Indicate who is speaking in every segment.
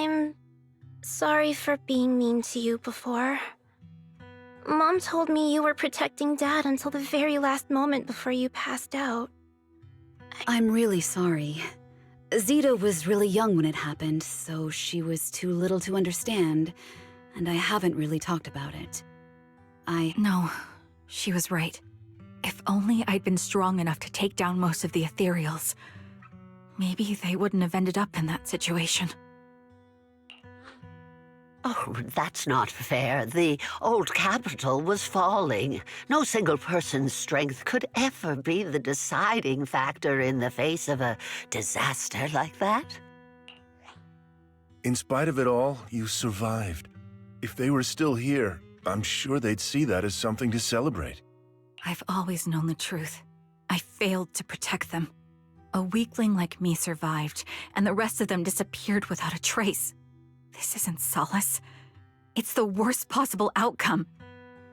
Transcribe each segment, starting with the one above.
Speaker 1: I'm sorry for being mean to you before. Mom told me you were protecting Dad until the very last moment before you passed out.
Speaker 2: I'm really sorry. Zeta was really young when it happened, so she was too little to understand, and I haven't really talked about it.
Speaker 3: No, she was right. If only I'd been strong enough to take down most of the ethereals, maybe they wouldn't have ended up in that situation.
Speaker 4: Oh, that's not fair. The old capital was falling. No single person's strength could ever be the deciding factor in the face of a disaster like that.
Speaker 5: In spite of it all, you survived. If they were still here, I'm sure they'd see that as something to celebrate.
Speaker 3: I've always known the truth. I failed to protect them. A weakling like me survived, and the rest of them disappeared without a trace. This isn't solace. It's the worst possible outcome.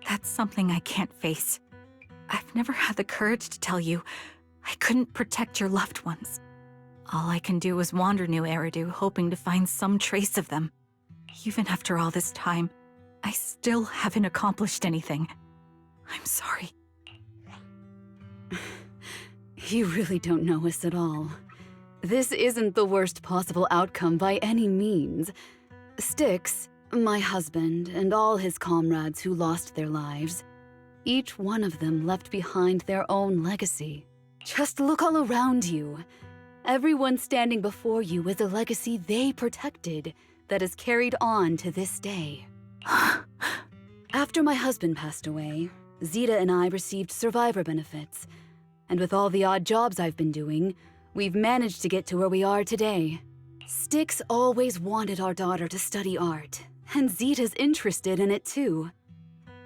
Speaker 3: That's something I can't face. I've never had the courage to tell you I couldn't protect your loved ones. All I can do is wander New Eridu, hoping to find some trace of them. Even after all this time, I still haven't accomplished anything. I'm sorry.
Speaker 2: You really don't know us at all. This isn't the worst possible outcome by any means. Styx, my husband, and all his comrades who lost their lives, each one of them left behind their own legacy. Just look all around you. Everyone standing before you is a legacy they protected that is carried on to this day. After my husband passed away, Zeta and I received survivor benefits, and with all the odd jobs I've been doing, we've managed to get to where we are today. Styx always wanted our daughter to study art, and Zeta's interested in it too.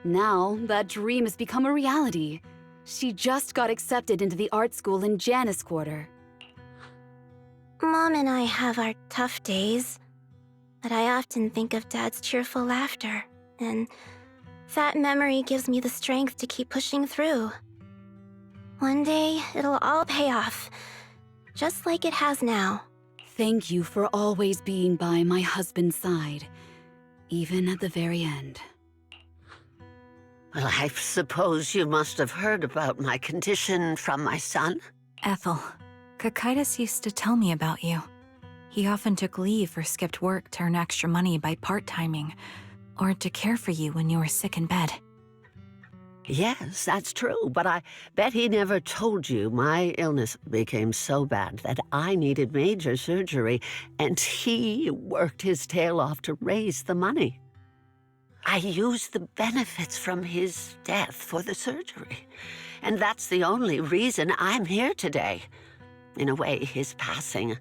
Speaker 2: Now, that dream has become a reality. She just got accepted into the art school in Janus Quarter.
Speaker 1: Mom and I have our tough days, but I often think of Dad's cheerful laughter, and that memory gives me the strength to keep pushing through. One day, it'll all pay off, just like it has now.
Speaker 2: Thank you for always being by my husband's side, even at the very end.
Speaker 4: Well, I suppose you must have heard about my condition from my son.
Speaker 3: Ethel, Kakaitis used to tell me about you. He often took leave or skipped work to earn extra money by part-timing, or to care for you when you were sick in bed.
Speaker 4: Yes, that's true, but I bet he never told you my illness became so bad that I needed major surgery, and he worked his tail off to raise the money. I used the benefits from his death for the surgery, and that's the only reason I'm here today. In a way, his passing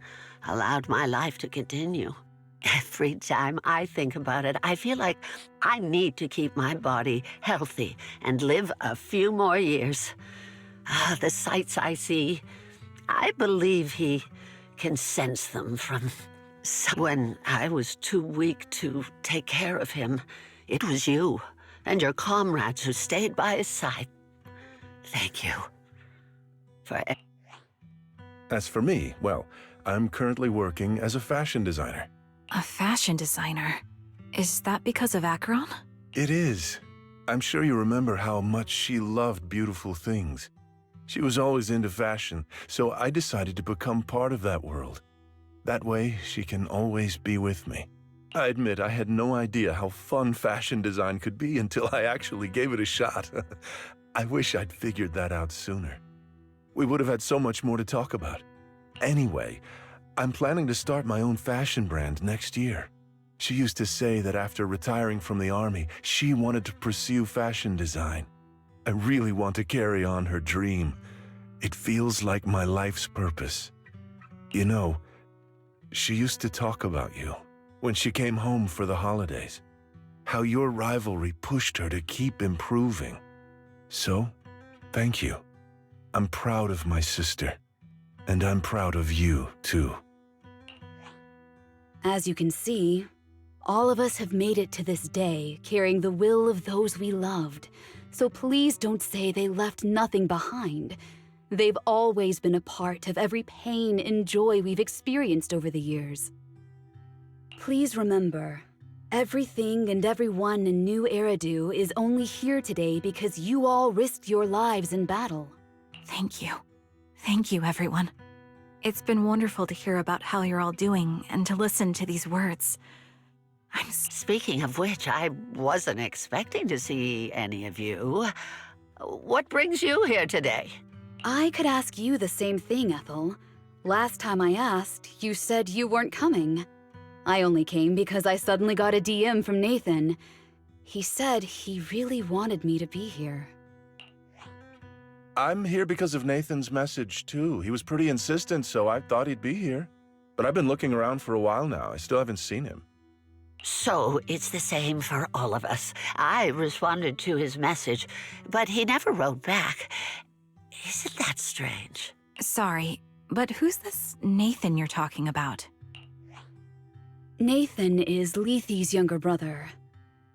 Speaker 4: allowed my life to continue. Every time I think about it, I feel like I need to keep my body healthy and live a few more years. The sights I see, I believe he can sense them from... When I was too weak to take care of him, it was you and your comrades who stayed by his side. Thank you for...
Speaker 5: As for me, well, I'm currently working as a fashion designer.
Speaker 3: A fashion designer? Is that because of Acheron?
Speaker 5: It is. I'm sure you remember how much she loved beautiful things. She was always into fashion, so I decided to become part of that world. That way, she can always be with me. I admit I had no idea how fun fashion design could be until I actually gave it a shot. I wish I'd figured that out sooner. We would have had so much more to talk about. Anyway, I'm planning to start my own fashion brand next year. She used to say that after retiring from the army, she wanted to pursue fashion design. I really want to carry on her dream. It feels like my life's purpose. You know, she used to talk about you when she came home for the holidays, how your rivalry pushed her to keep improving. So, thank you. I'm proud of my sister, and I'm proud of you, too.
Speaker 2: As you can see, all of us have made it to this day carrying the will of those we loved, so please don't say they left nothing behind. They've always been a part of every pain and joy we've experienced over the years. Please remember, everything and everyone in New Eridu is only here today because you all risked your lives in battle.
Speaker 3: Thank you. Thank you, everyone. It's been wonderful to hear about how you're all doing and to listen to these words.
Speaker 4: Speaking of which, I wasn't expecting to see any of you. What brings you here today?
Speaker 2: I could ask you the same thing, Ethel. Last time I asked, you said you weren't coming. I only came because I suddenly got a DM from Nathan. He said he really wanted me to be here.
Speaker 5: I'm here because of Nathan's message, too. He was pretty insistent, so I thought he'd be here. But I've been looking around for a while now. I still haven't seen him.
Speaker 4: So it's the same for all of us. I responded to his message, but he never wrote back. Isn't that strange?
Speaker 3: Sorry, but who's this Nathan you're talking about?
Speaker 2: Nathan is Lethe's younger brother.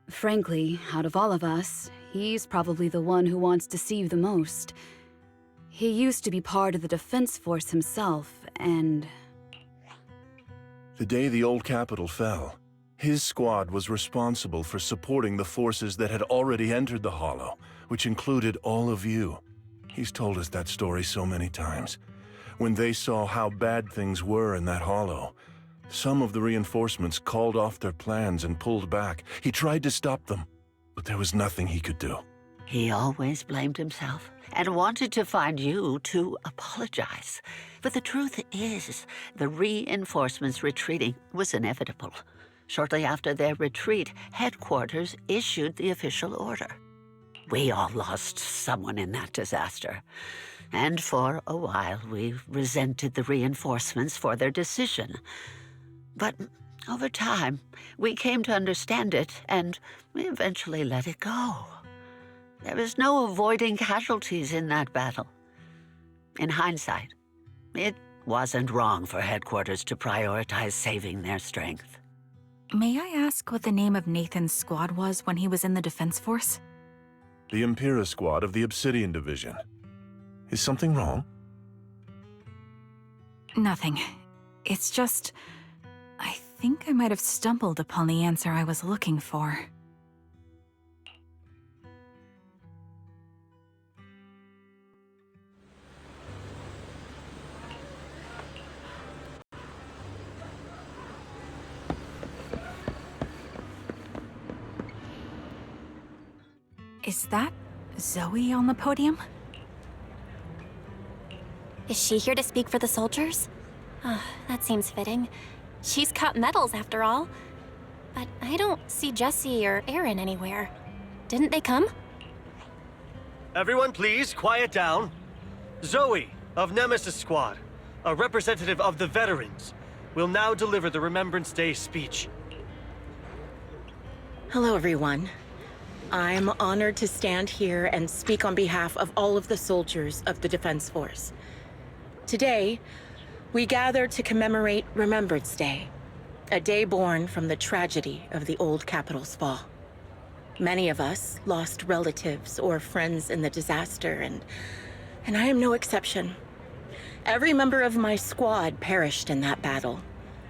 Speaker 2: Frankly, out of all of us, he's probably the one who wants to see you the most. He used to be part of the defense force himself, and...
Speaker 5: The day the old capital fell, his squad was responsible for supporting the forces that had already entered the Hollow, which included all of you. He's told us that story so many times. When they saw how bad things were in that Hollow, some of the reinforcements called off their plans and pulled back. He tried to stop them, but there was nothing he could do.
Speaker 4: He always blamed himself and wanted to find you to apologize. But the truth is, the reinforcements retreating was inevitable. Shortly after their retreat, headquarters issued the official order. We all lost someone in that disaster. And for a while, we resented the reinforcements for their decision. But over time, we came to understand it, and we eventually let it go. There was no avoiding casualties in that battle. In hindsight, it wasn't wrong for headquarters to prioritize saving their strength.
Speaker 3: May I ask what the name of Nathan's squad was when he was in the defense force?
Speaker 5: The Impera squad of the Obsidian Division. Is something wrong?
Speaker 3: Nothing. It's just... I think I might have stumbled upon the answer I was looking for. Is that Zoe on the podium?
Speaker 6: Is she here to speak for the soldiers? That seems fitting. She's cut medals, after all. But I don't see Jesse or Aaron anywhere. Didn't they come?
Speaker 7: Everyone please, quiet down. Zoe, of Nemesis Squad, a representative of the veterans, will now deliver the Remembrance Day speech.
Speaker 8: Hello, everyone. I'm honored to stand here and speak on behalf of all of the soldiers of the Defense Force. Today, we gather to commemorate Remembrance Day, a day born from the tragedy of the old capital's fall. Many of us lost relatives or friends in the disaster, and I am no exception. Every member of my squad perished in that battle,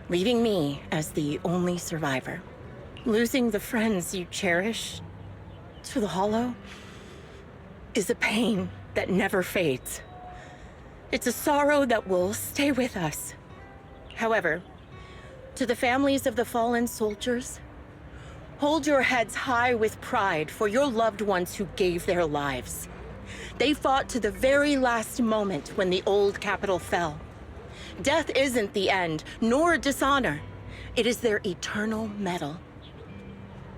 Speaker 8: leaving me as the only survivor. Losing the friends you cherish to the Hollow is a pain that never fades. It's a sorrow that will stay with us. However, to the families of the fallen soldiers, hold your heads high with pride for your loved ones who gave their lives. They fought to the very last moment when the old capital fell. Death isn't the end, nor dishonor. It is their eternal medal.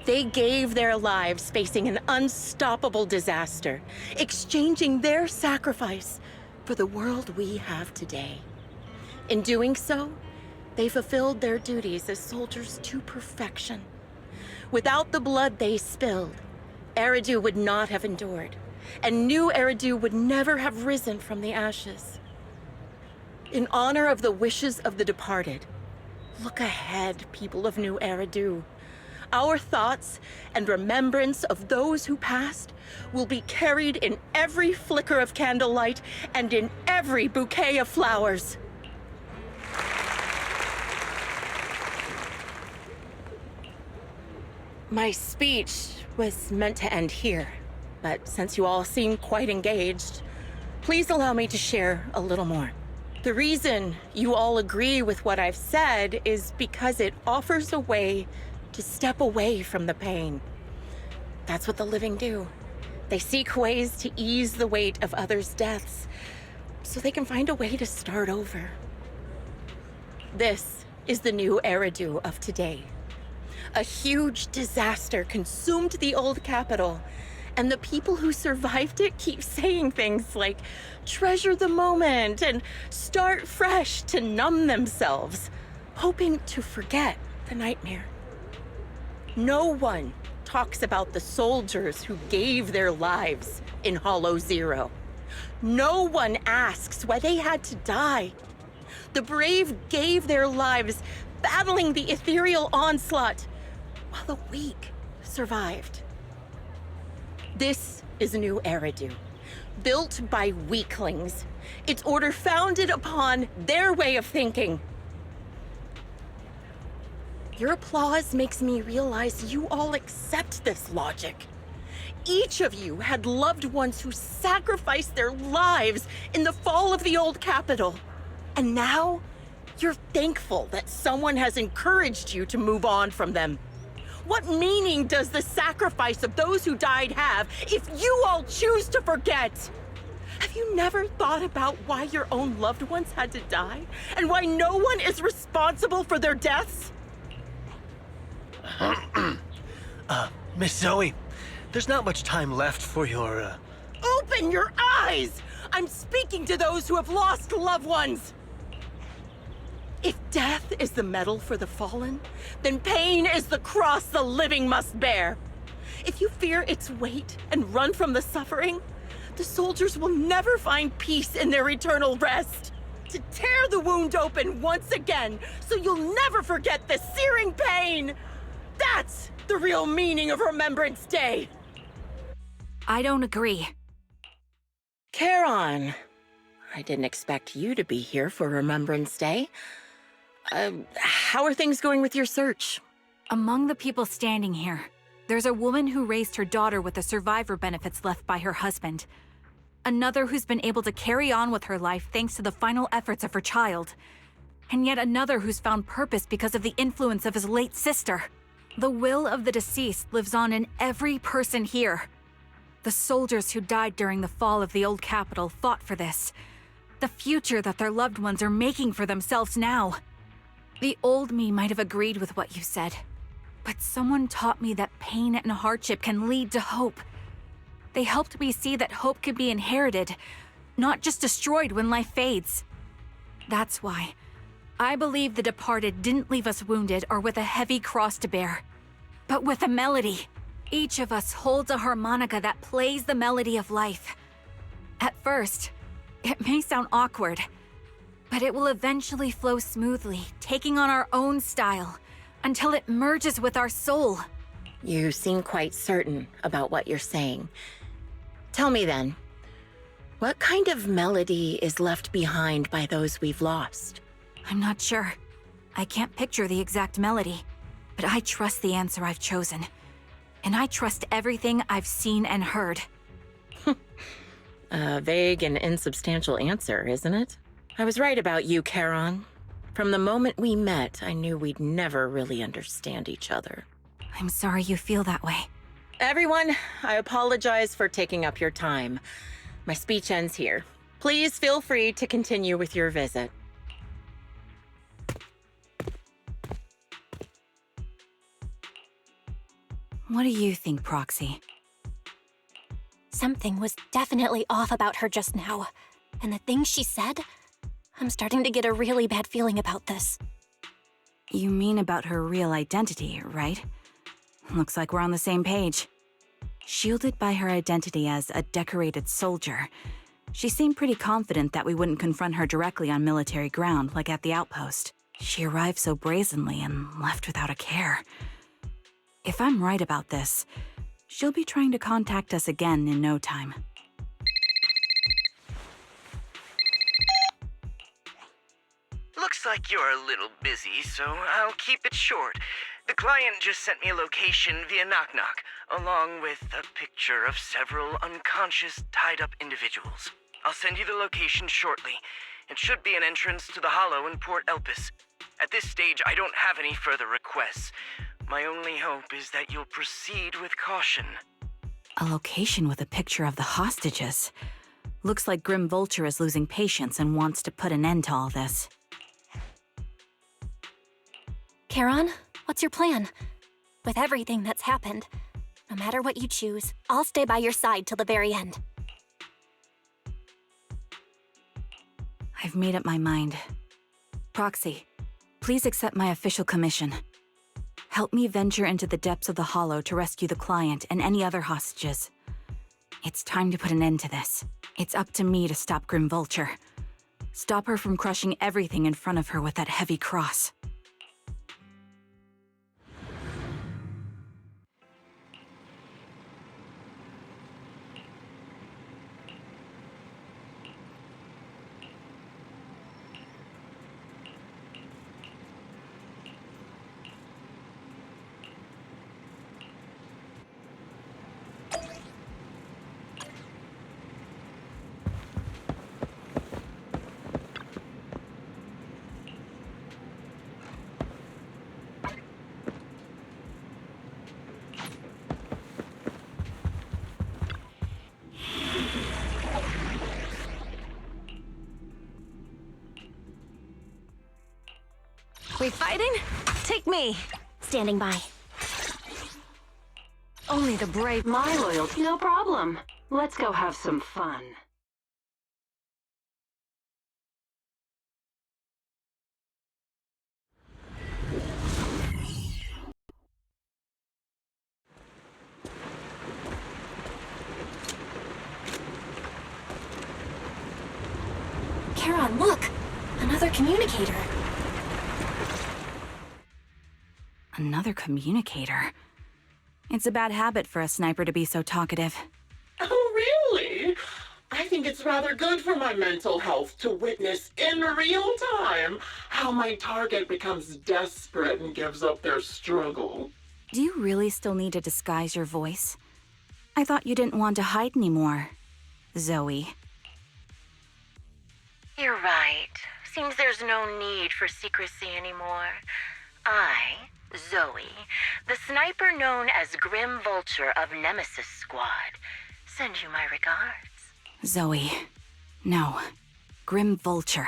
Speaker 8: They gave their lives facing an unstoppable disaster, exchanging their sacrifice for the world we have today. In doing so, they fulfilled their duties as soldiers to perfection. Without the blood they spilled, Eridu would not have endured, and New Eridu would never have risen from the ashes. In honor of the wishes of the departed, look ahead, people of New Eridu. Our thoughts and remembrance of those who passed will be carried in every flicker of candlelight and in every bouquet of flowers. My speech was meant to end here, but since you all seem quite engaged, please allow me to share a little more. The reason you all agree with what I've said is because it offers a way to step away from the pain. That's what the living do. They seek ways to ease the weight of others' deaths so they can find a way to start over. This is the new Eridu of today. A huge disaster consumed the old capital, and the people who survived it keep saying things like, treasure the moment and start fresh to numb themselves, hoping to forget the nightmare. No one talks about the soldiers who gave their lives in Hollow Zero. No one asks why they had to die. The brave gave their lives battling the ethereal onslaught, while the weak survived. This is a new Eridu, built by weaklings. Its order founded upon their way of thinking. Your applause makes me realize you all accept this logic. Each of you had loved ones who sacrificed their lives in the fall of the old capital. And now, you're thankful that someone has encouraged you to move on from them. What meaning does the sacrifice of those who died have if you all choose to forget? Have you never thought about why your own loved ones had to die? And why no one is responsible for their deaths?
Speaker 7: Miss Zoe, there's not much time left for your,
Speaker 8: Open your eyes! I'm speaking to those who have lost loved ones! If death is the medal for the fallen, then pain is the cross the living must bear. If you fear its weight and run from the suffering, the soldiers will never find peace in their eternal rest. To tear the wound open once again, so you'll never forget the searing pain! That's the real meaning of Remembrance Day!
Speaker 3: I don't agree.
Speaker 8: Charon, I didn't expect you to be here for Remembrance Day. How are things going with your search?
Speaker 3: Among the people standing here, there's a woman who raised her daughter with the survivor benefits left by her husband. Another who's been able to carry on with her life thanks to the final efforts of her child. And yet another who's found purpose because of the influence of his late sister. The will of the deceased lives on in every person here. The soldiers who died during the fall of the old capital fought for this. The future that their loved ones are making for themselves now. The old me might have agreed with what you said, but someone taught me that pain and hardship can lead to hope. They helped me see that hope could be inherited, not just destroyed when life fades. That's why I believe the departed didn't leave us wounded or with a heavy cross to bear, but with a melody. Each of us holds a harmonica that plays the melody of life. At first, it may sound awkward, but it will eventually flow smoothly, taking on our own style, until it merges with our soul.
Speaker 8: You seem quite certain about what you're saying. Tell me then, what kind of melody is left behind by those we've lost?
Speaker 3: I'm not sure. I can't picture the exact melody, but I trust the answer I've chosen. And I trust everything I've seen and heard.
Speaker 8: A vague and insubstantial answer, isn't it? I was right about you, Charon. From the moment we met, I knew we'd never really understand each other.
Speaker 3: I'm sorry you feel that way.
Speaker 8: Everyone, I apologize for taking up your time. My speech ends here. Please feel free to continue with your visit.
Speaker 3: What do you think, Proxy?
Speaker 6: Something was definitely off about her just now. And the things she said, I'm starting to get a really bad feeling about this.
Speaker 3: You mean about her real identity, right? Looks like we're on the same page. Shielded by her identity as a decorated soldier, she seemed pretty confident that we wouldn't confront her directly on military ground like at the outpost. She arrived so brazenly and left without a care. If I'm right about this, she'll be trying to contact us again in no time.
Speaker 9: Looks like you're a little busy, so I'll keep it short. The client just sent me a location via Knock Knock, along with a picture of several unconscious, tied-up individuals. I'll send you the location shortly. It should be an entrance to the Hollow in Port Elpis. At this stage, I don't have any further requests. My only hope is that you'll proceed with caution.
Speaker 3: A location with a picture of the hostages. Looks like Grim Vulture is losing patience and wants to put an end to all this.
Speaker 6: Charon, what's your plan? With everything that's happened, no matter what you choose, I'll stay by your side till the very end.
Speaker 3: I've made up my mind. Proxy, please accept my official commission. Help me venture into the depths of the Hollow to rescue the client and any other hostages. It's time to put an end to this. It's up to me to stop Grim Vulture. Stop her from crushing everything in front of her with that heavy cross.
Speaker 10: We fighting? Take me.
Speaker 6: Standing by.
Speaker 10: Only the brave.
Speaker 2: My loyalty, no problem. Let's go have some fun.
Speaker 6: Charon, look! Another communicator.
Speaker 3: Another communicator. It's a bad habit for a sniper to be so talkative.
Speaker 11: Oh, really? I think it's rather good for my mental health to witness in real time how my target becomes desperate and gives up their struggle.
Speaker 3: Do you really still need to disguise your voice? I thought you didn't want to hide anymore, Zoe.
Speaker 8: You're right. Seems there's no need for secrecy anymore. I, Zoe, the sniper known as Grim Vulture of Nemesis Squad, send you my regards.
Speaker 3: Zoe. No. Grim Vulture.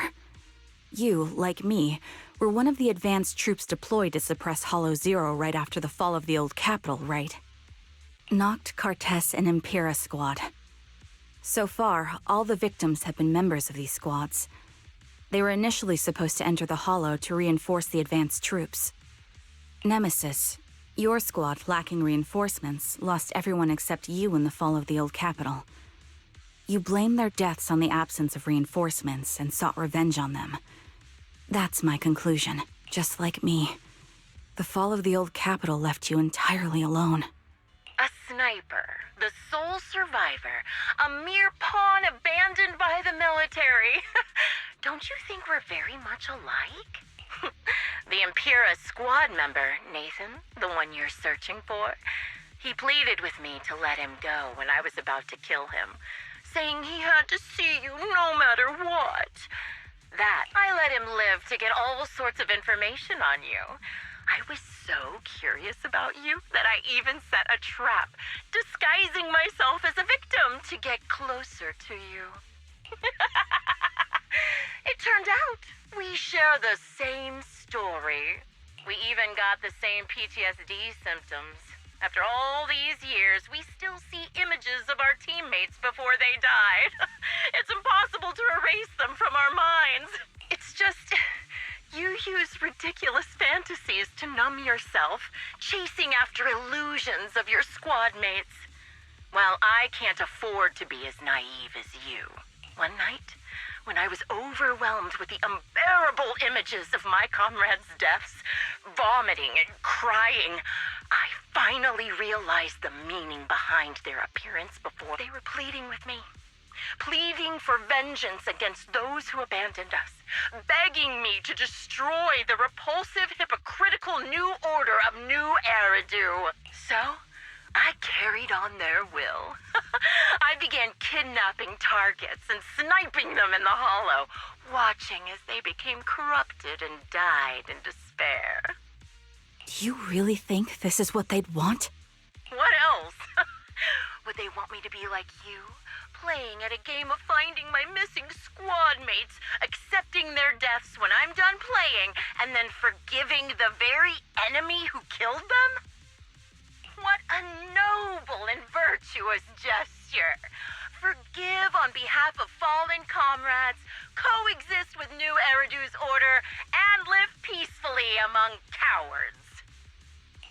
Speaker 3: You, like me, were one of the advanced troops deployed to suppress Hollow Zero right after the fall of the old capital, right? Noct, Cartes, and Impera Squad. So far, all the victims have been members of these squads. They were initially supposed to enter the Hollow to reinforce the advanced troops. Nemesis, your squad, lacking reinforcements, lost everyone except you in the fall of the old capital. You blamed their deaths on the absence of reinforcements and sought revenge on them. That's my conclusion, just like me. The fall of the old capital left you entirely alone.
Speaker 8: A sniper, the sole survivor, a mere pawn abandoned by the military. Don't you think we're very much alike? The Impera squad member, Nathan, the one you're searching for, he pleaded with me to let him go when I was about to kill him, saying he had to see you no matter what. That, I let him live to get all sorts of information on you. I was so curious about you that I even set a trap, disguising myself as a victim to get closer to you. It turned out we share the same story. We even got the same PTSD symptoms. After all these years, we still see images of our teammates before they died. It's impossible to erase them from our minds. It's just, you use ridiculous fantasies to numb yourself, chasing after illusions of your squad mates. Well, I can't afford to be as naive as you. One night, when I was overwhelmed with the unbearable images of my comrades' deaths, vomiting and crying, I finally realized the meaning behind their appearance before they were pleading with me. pleading for vengeance against those who abandoned us, begging me to destroy the repulsive, hypocritical new order of New Eridu. So, I carried on their will. I began kidnapping targets and sniping them in the hollow, watching as they became corrupted and died in despair.
Speaker 3: Do you really think this is what they'd want?
Speaker 8: What else? Would they want me to be like you, playing at a game of finding my missing squad mates, accepting their deaths when I'm done playing, and then forgiving the very enemy who killed them? What a noble and virtuous gesture! Forgive on behalf of fallen comrades, coexist with New Eridu's order, and live peacefully among cowards.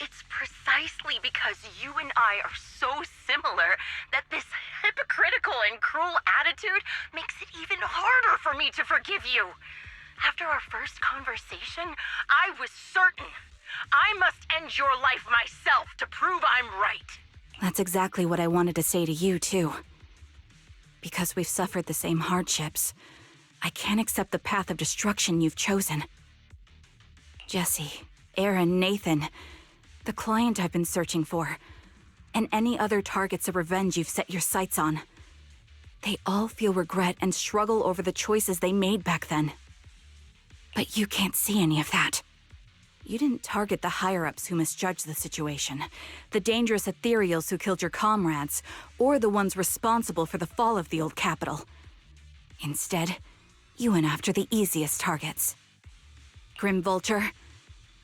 Speaker 8: It's precisely because you and I are so similar that this hypocritical and cruel attitude makes it even harder for me to forgive you. After our first conversation, I was certain I must end your life myself to prove I'm right.
Speaker 3: That's exactly what I wanted to say to you, too. Because we've suffered the same hardships, I can't accept the path of destruction you've chosen. Jesse, Aaron, Nathan, the client I've been searching for, and any other targets of revenge you've set your sights on. They all feel regret and struggle over the choices they made back then. But you can't see any of that. You didn't target the higher-ups who misjudged the situation, the dangerous ethereals who killed your comrades, or the ones responsible for the fall of the old capital. Instead, you went after the easiest targets. Grim Vulture,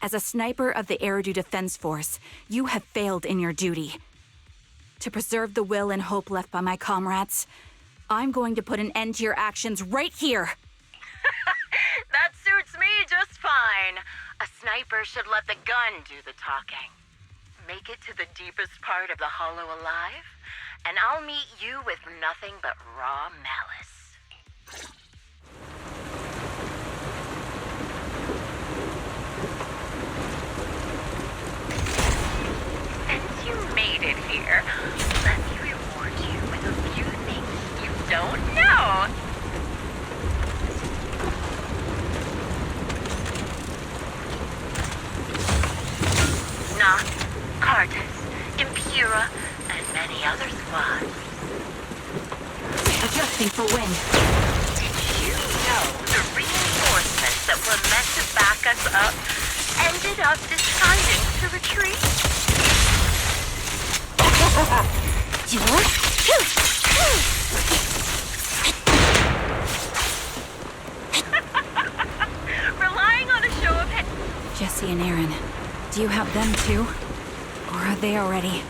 Speaker 3: as a sniper of the Eridu Defense Force, you have failed in your duty. To preserve the will and hope left by my comrades, I'm going to put an end to your actions right here!
Speaker 8: That suits me just fine. A sniper should let the gun do the talking. Make it to the deepest part of the hollow alive, and I'll meet you with nothing but raw malice. Since you made it here, let me reward you with a few things you don't know. Noct, Cartus, Impura, and many other squads.
Speaker 3: Adjusting for wind.
Speaker 8: Did you know the reinforcements that were meant to back us up ended up deciding to retreat? Relying on a show of head.
Speaker 3: Jesse and Aaron, do you have them too? Or are they already?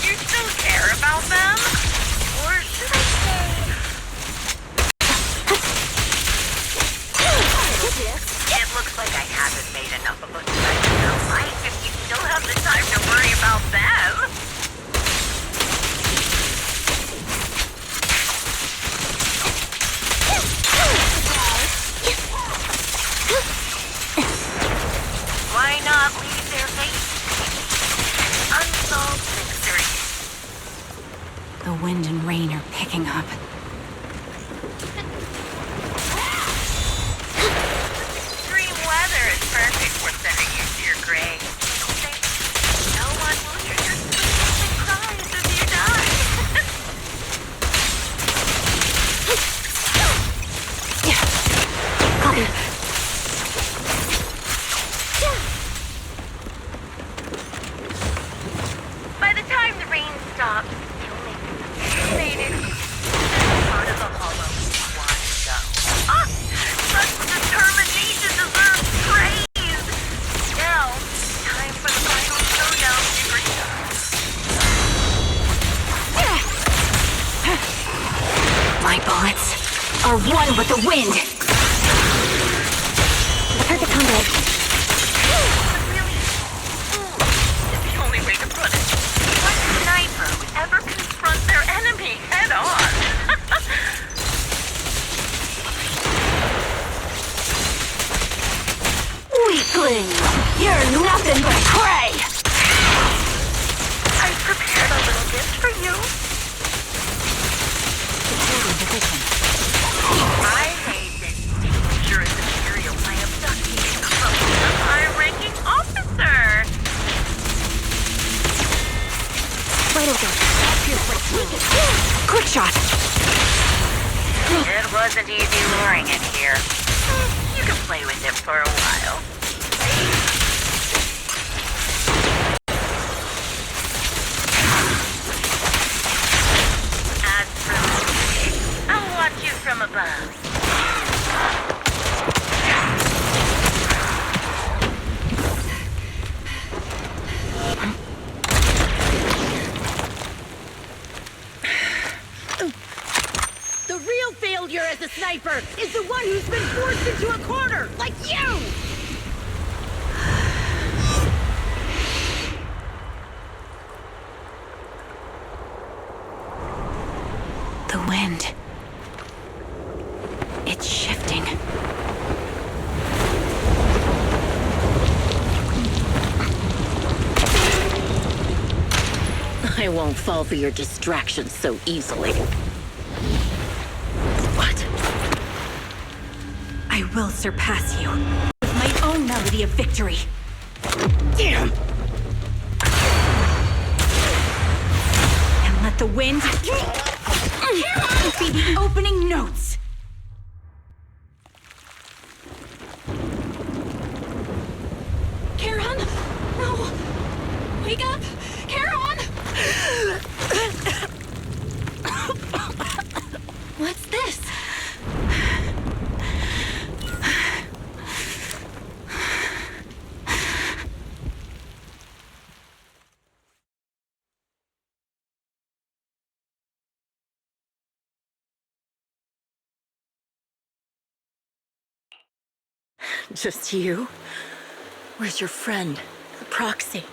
Speaker 8: You still care about them? Or should I say... It looks like I haven't made enough of a mess in your life if you still have the time to worry about them. Why not leave their fate? Unsolved mystery.
Speaker 3: The wind and rain are picking up.
Speaker 8: Extreme weather is perfect for sending you to your grave. No one will hear your screams and cries as you die.
Speaker 3: Copy.
Speaker 8: By the time the rain stops, you'll make faded part of the hollow one go. Ah! Such determination deserves praise! Now, time for the final showdown, Sabrina.
Speaker 3: My bullets are one with the wind! Perfect conduit.
Speaker 8: Really foolish is the only way to put it. What sniper would ever confront their enemy head on?
Speaker 3: Weakling! You're nothing but prey! Quick shot!
Speaker 10: It wasn't easy luring it here. You can play with it for a while. As for me, I'll watch you from above.
Speaker 8: The real failure as a sniper is the one who's been forced into a corner, like you!
Speaker 3: The wind. It's shifting.
Speaker 8: I won't fall for your distractions so easily. What?
Speaker 3: I will surpass you with my own melody of victory.
Speaker 8: Damn!
Speaker 3: And let the wind be the opening notes. Charon? No! Wake up! Charon! What's this?
Speaker 8: Just you? Where's your friend, the proxy?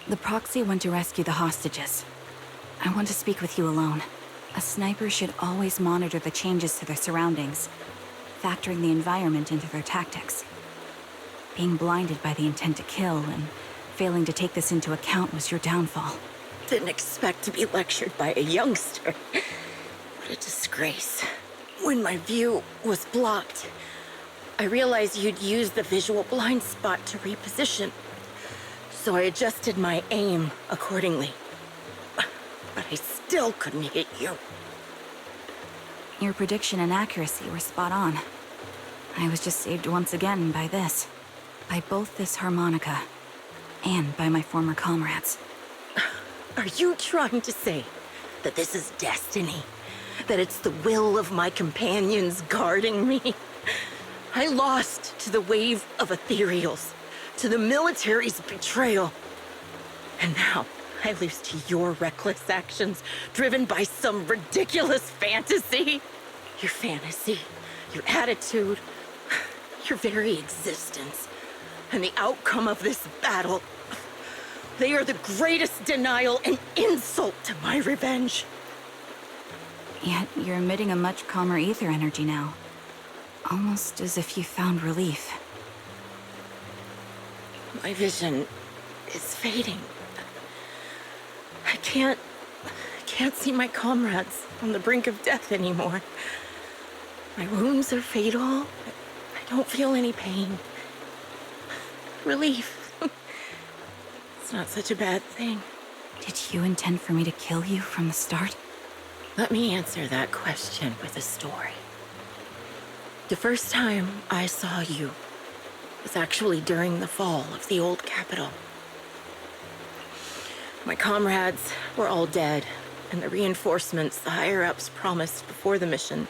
Speaker 3: The proxy went to rescue the hostages. I want to speak with you alone. A sniper should always monitor the changes to their surroundings, factoring the environment into their tactics. Being blinded by the intent to kill and failing to take this into account was your downfall.
Speaker 8: Didn't expect to be lectured by a youngster. What a disgrace. When my view was blocked, I realized you'd used the visual blind spot to reposition. So I adjusted my aim accordingly. But I still couldn't hit you.
Speaker 3: Your prediction and accuracy were spot on. I was just saved once again by this. By both this harmonica, and by my former comrades.
Speaker 8: Are you trying to say that this is destiny? That it's the will of my companions guarding me? I lost to the wave of ethereals, to the military's betrayal. And now I lose to your reckless actions, driven by some ridiculous fantasy. Your fantasy, your attitude, your very existence, and the outcome of this battle. They are the greatest denial and insult to my revenge.
Speaker 3: Yet you're emitting a much calmer ether energy now. Almost as if you found relief.
Speaker 8: My vision is fading. I can't see my comrades on the brink of death anymore. My wounds are fatal. I don't feel any pain. Relief. It's not such a bad thing.
Speaker 3: Did you intend for me to kill you from the start?
Speaker 8: Let me answer that question with a story. The first time I saw you was actually during the fall of the old capital. My comrades were all dead, and the reinforcements the higher-ups promised before the mission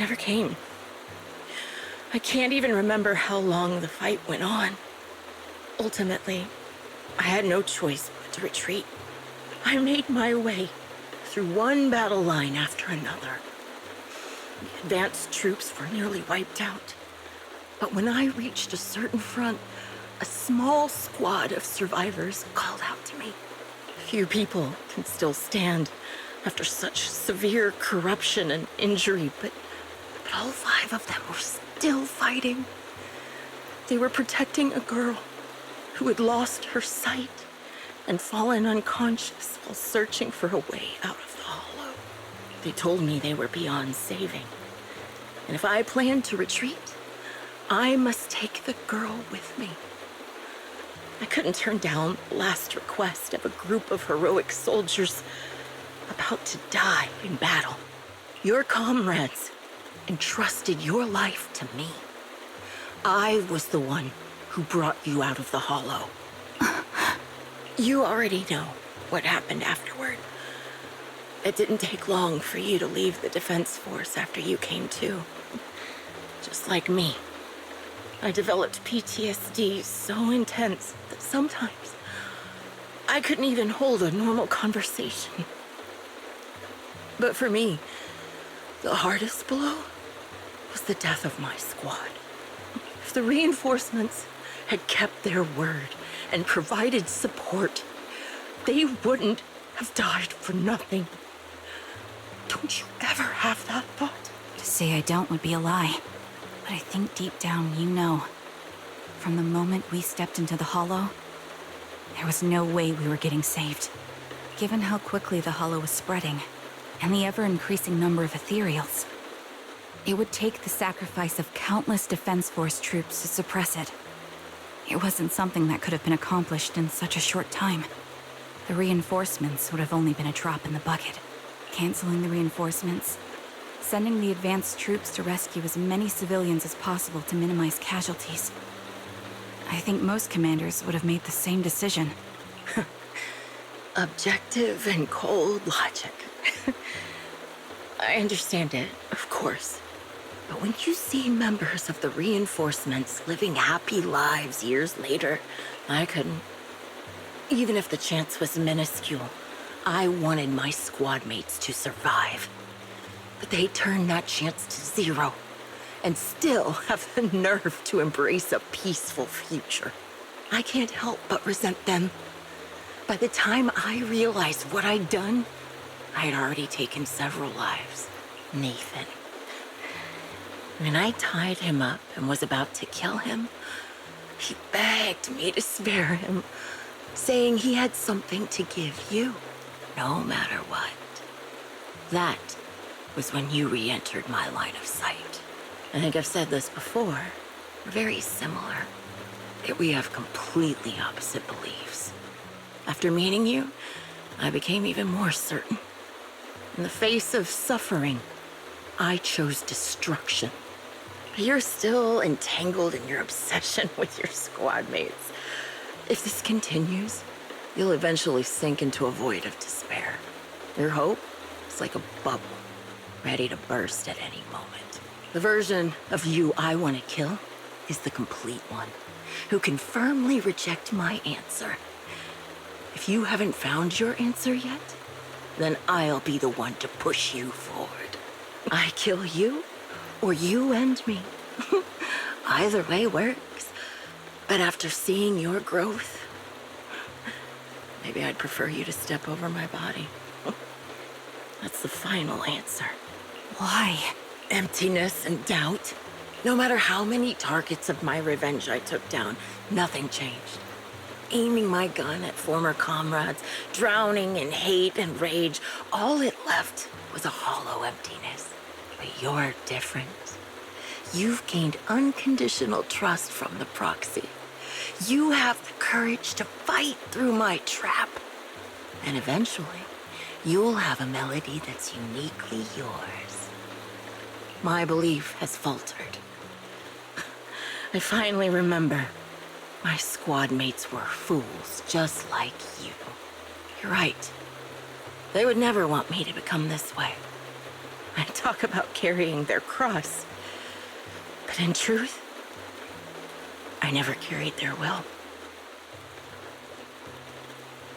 Speaker 8: never came. I can't even remember how long the fight went on. Ultimately, I had no choice but to retreat. I made my way through one battle line after another. The advanced troops were nearly wiped out. But when I reached a certain front, a small squad of survivors called out to me. Few people can still stand after such severe corruption and injury, but all 5 of them were still fighting. They were protecting a girl who had lost her sight and fallen unconscious while searching for a way out of the hollow. They told me they were beyond saving, and if I planned to retreat, I must take the girl with me. I couldn't turn down the last request of a group of heroic soldiers, about to die in battle. Your comrades entrusted your life to me. I was the one who brought you out of the hollow. You already know what happened afterward. It didn't take long for you to leave the Defense Force after you came to. Just like me. I developed PTSD so intense that sometimes I couldn't even hold a normal conversation. But for me, the hardest blow was the death of my squad. If the reinforcements had kept their word and provided support, they wouldn't have died for nothing. Don't you ever have that thought?
Speaker 3: To say I don't would be a lie. But I think deep down you know. From the moment we stepped into the Hollow, there was no way we were getting saved. Given how quickly the Hollow was spreading, and the ever-increasing number of ethereals, it would take the sacrifice of countless Defense Force troops to suppress it. It wasn't something that could have been accomplished in such a short time. The reinforcements would have only been a drop in the bucket. Canceling the reinforcements, sending the advanced troops to rescue as many civilians as possible to minimize casualties. I think most commanders would have made the same decision.
Speaker 8: Objective and cold logic. I understand it, of course. But when you see members of the reinforcements living happy lives years later, I couldn't. Even if the chance was minuscule, I wanted my squad mates to survive. But they turned that chance to zero, and still have the nerve to embrace a peaceful future. I can't help but resent them. By the time I realized what I'd done, I had already taken several lives. Nathan. When I tied him up and was about to kill him, he begged me to spare him, saying he had something to give you, no matter what. That was when you re-entered my line of sight. I think I've said this before. We're very similar, yet we have completely opposite beliefs. After meeting you, I became even more certain. In the face of suffering, I chose destruction. But you're still entangled in your obsession with your squad mates. If this continues, you'll eventually sink into a void of despair. Your hope is like a bubble, ready to burst at any moment. The version of you I want to kill is the complete one, who can firmly reject my answer. If you haven't found your answer yet, then I'll be the one to push you forward. I kill you, or you end me. Either way works. But after seeing your growth, maybe I'd prefer you to step over my body. That's the final answer.
Speaker 3: Why?
Speaker 8: Emptiness and doubt. No matter how many targets of my revenge I took down, nothing changed. Aiming my gun at former comrades, drowning in hate and rage, all it left was a hollow emptiness. But you're different. You've gained unconditional trust from the proxy. You have the courage to fight through my trap. And eventually, you'll have a melody that's uniquely yours. My belief has faltered. I finally remember. My squad mates were fools, just like you. You're right. They would never want me to become this way. I talk about carrying their cross. But in truth, I never carried their will.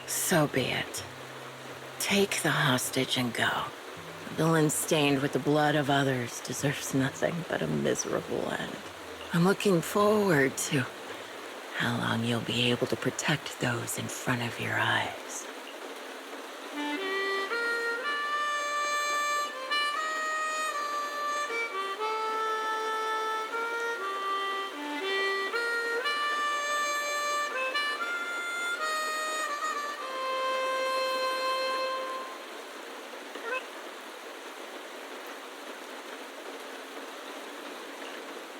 Speaker 8: So be it. Take the hostage and go. A villain stained with the blood of others deserves nothing but a miserable end. I'm looking forward to how long you'll be able to protect those in front of your eyes.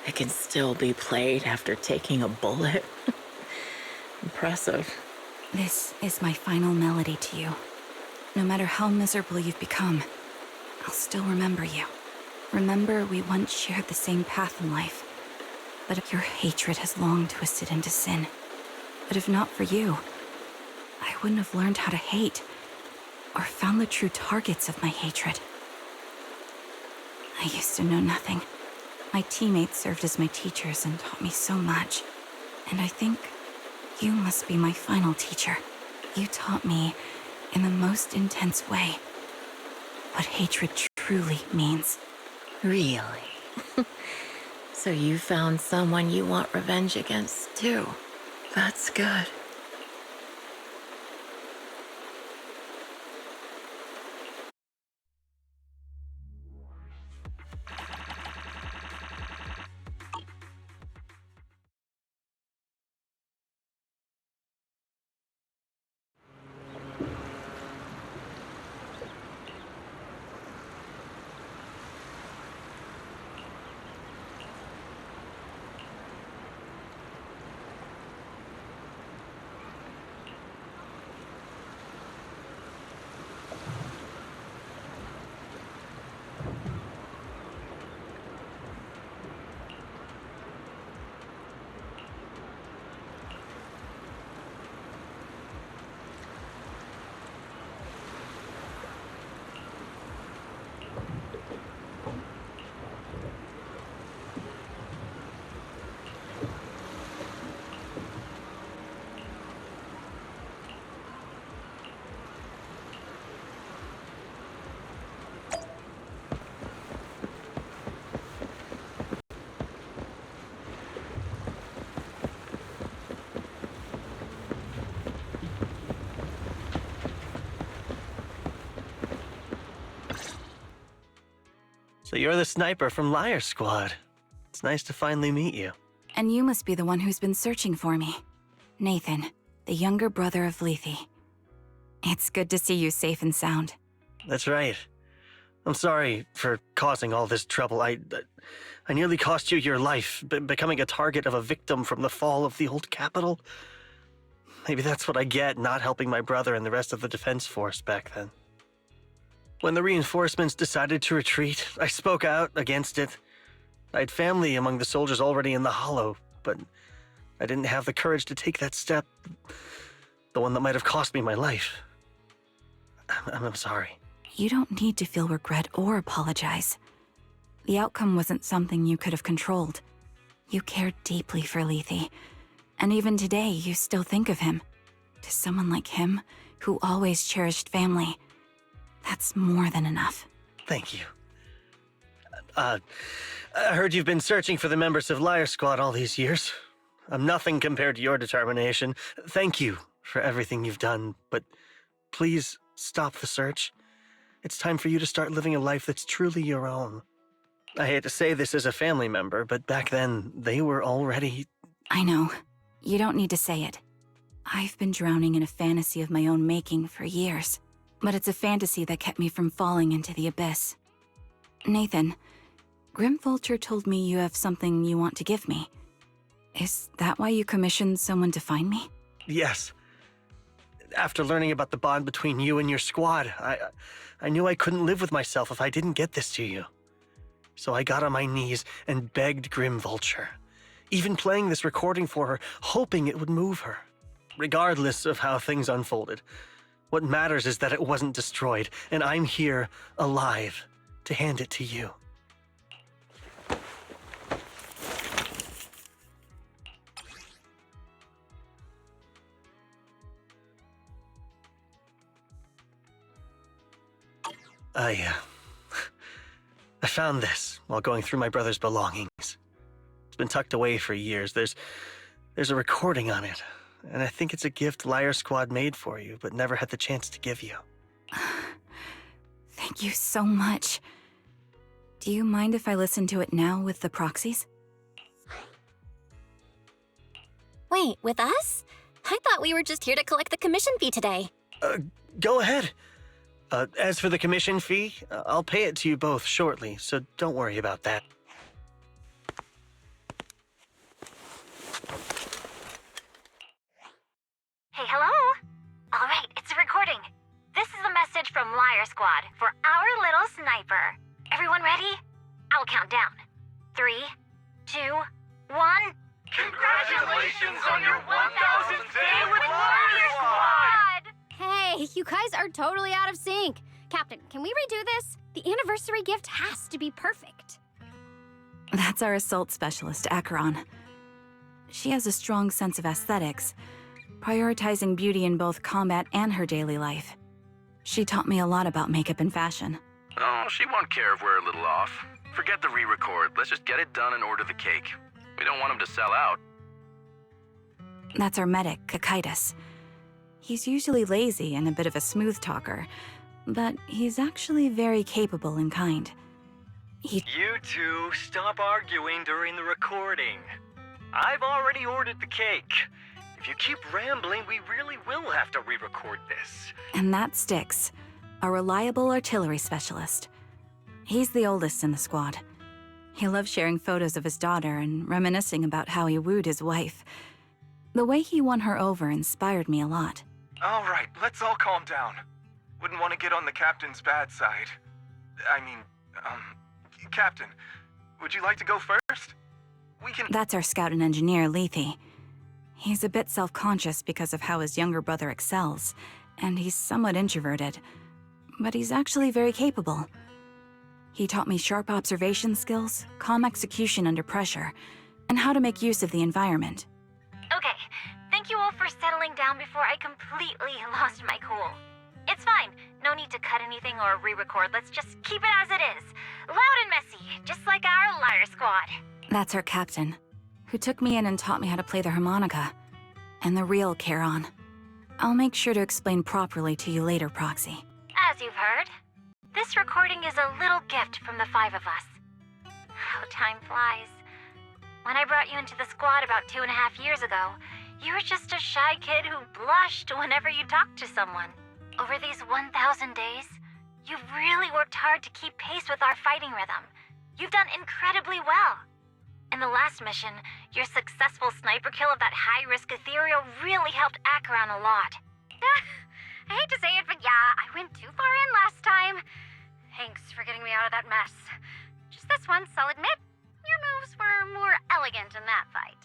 Speaker 8: It can still be played after taking a bullet. Impressive.
Speaker 3: This is my final melody to you. No matter how miserable you've become, I'll still remember you. Remember we once shared the same path in life, but your hatred has long twisted into sin. But if not for you, I wouldn't have learned how to hate, or found the true targets of my hatred. I used to know nothing. My teammates served as my teachers and taught me so much. And I think you must be my final teacher. You taught me, in the most intense way, what hatred truly means.
Speaker 8: Really? So you found someone you want revenge against, too. That's good.
Speaker 7: So you're the sniper from Liar Squad. It's nice to finally meet you.
Speaker 3: And you must be the one who's been searching for me. Nathan, the younger brother of Lethe. It's good to see you safe and sound.
Speaker 7: That's right. I'm sorry for causing all this trouble. I nearly cost you your life, becoming a target of a victim from the fall of the old capital. Maybe that's what I get not helping my brother and the rest of the defense force back then. When the reinforcements decided to retreat, I spoke out against it. I had family among the soldiers already in the Hollow, but I didn't have the courage to take that step, the one that might have cost me my life. I'm sorry.
Speaker 3: You don't need to feel regret or apologize. The outcome wasn't something you could have controlled. You cared deeply for Lethe, and even today you still think of him. To someone like him, who always cherished family, that's more than enough.
Speaker 7: Thank you. I heard you've been searching for the members of Liar Squad all these years. I'm nothing compared to your determination. Thank you for everything you've done, but please stop the search. It's time for you to start living a life that's truly your own. I hate to say this as a family member, but back then, they were already...
Speaker 3: I know. You don't need to say it. I've been drowning in a fantasy of my own making for years. But it's a fantasy that kept me from falling into the abyss. Nathan, Grim Vulture told me you have something you want to give me. Is that why you commissioned someone to find me?
Speaker 7: Yes. After learning about the bond between you and your squad, I knew I couldn't live with myself if I didn't get this to you. So I got on my knees and begged Grim Vulture, even playing this recording for her, hoping it would move her. Regardless of how things unfolded, what matters is that it wasn't destroyed, and I'm here, alive, to hand it to you. I found this while going through my brother's belongings. It's been tucked away for years. There's a recording on it, and I think it's a gift Liar Squad made for you, but never had the chance to give you.
Speaker 3: Thank you so much. Do you mind if I listen to it now with the proxies?
Speaker 6: Wait, with us? I thought we were just here to collect the commission fee today.
Speaker 7: Go ahead. As for the commission fee, I'll pay it to you both shortly, so don't worry about that.
Speaker 12: Hey, hello? All right, it's a recording. This is a message Liar Squad for our little sniper. Everyone ready? I'll count down. 3, 2, 1.
Speaker 9: Congratulations on your 1000th day with Liar Squad!
Speaker 13: Hey, you guys are totally out of sync. Captain, can we redo this? The anniversary gift has to be perfect.
Speaker 3: That's our assault specialist, Acheron. She has a strong sense of aesthetics, prioritizing beauty in both combat and her daily life. She taught me a lot about makeup and fashion.
Speaker 14: Oh, she won't care if we're a little off. Forget the re-record. Let's just get it done and order the cake. We don't want him to sell out.
Speaker 3: That's our medic, Kakaitis. He's usually lazy and a bit of a smooth talker, but he's actually very capable and kind.
Speaker 15: You two, stop arguing during the recording. I've already ordered the cake. If you keep rambling, we really will have to re-record this.
Speaker 3: And that's Styx, a reliable artillery specialist. He's the oldest in the squad. He loves sharing photos of his daughter and reminiscing about how he wooed his wife. The way he won her over inspired me a lot.
Speaker 16: All right, let's all calm down. Wouldn't want to get on the captain's bad side. Captain, would you like to go first? We can—
Speaker 3: That's our scout and engineer, Lethe. He's a bit self-conscious because of how his younger brother excels, and he's somewhat introverted. But he's actually very capable. He taught me sharp observation skills, calm execution under pressure, and how to make use of the environment.
Speaker 12: Okay, thank you all for settling down before I completely lost my cool. It's fine. No need to cut anything or re-record. Let's just keep it as it is. Loud and messy, just like our Liar Squad.
Speaker 3: That's our captain, who took me in and taught me how to play the harmonica. And the real Charon. I'll make sure to explain properly to you later, Proxy.
Speaker 12: As you've heard, this recording is a little gift from the 5 of us. How time flies. When I brought you into the squad about 2.5 years ago, you were just a shy kid who blushed whenever you talked to someone. Over these 1,000 days, you've really worked hard to keep pace with our fighting rhythm. You've done incredibly well. In the last mission, your successful sniper kill of that high-risk ethereal really helped Acheron a lot.
Speaker 13: I hate to say it, but yeah, I went too far in last time. Thanks for getting me out of that mess. Just this once, I'll admit, your moves were more elegant in that fight.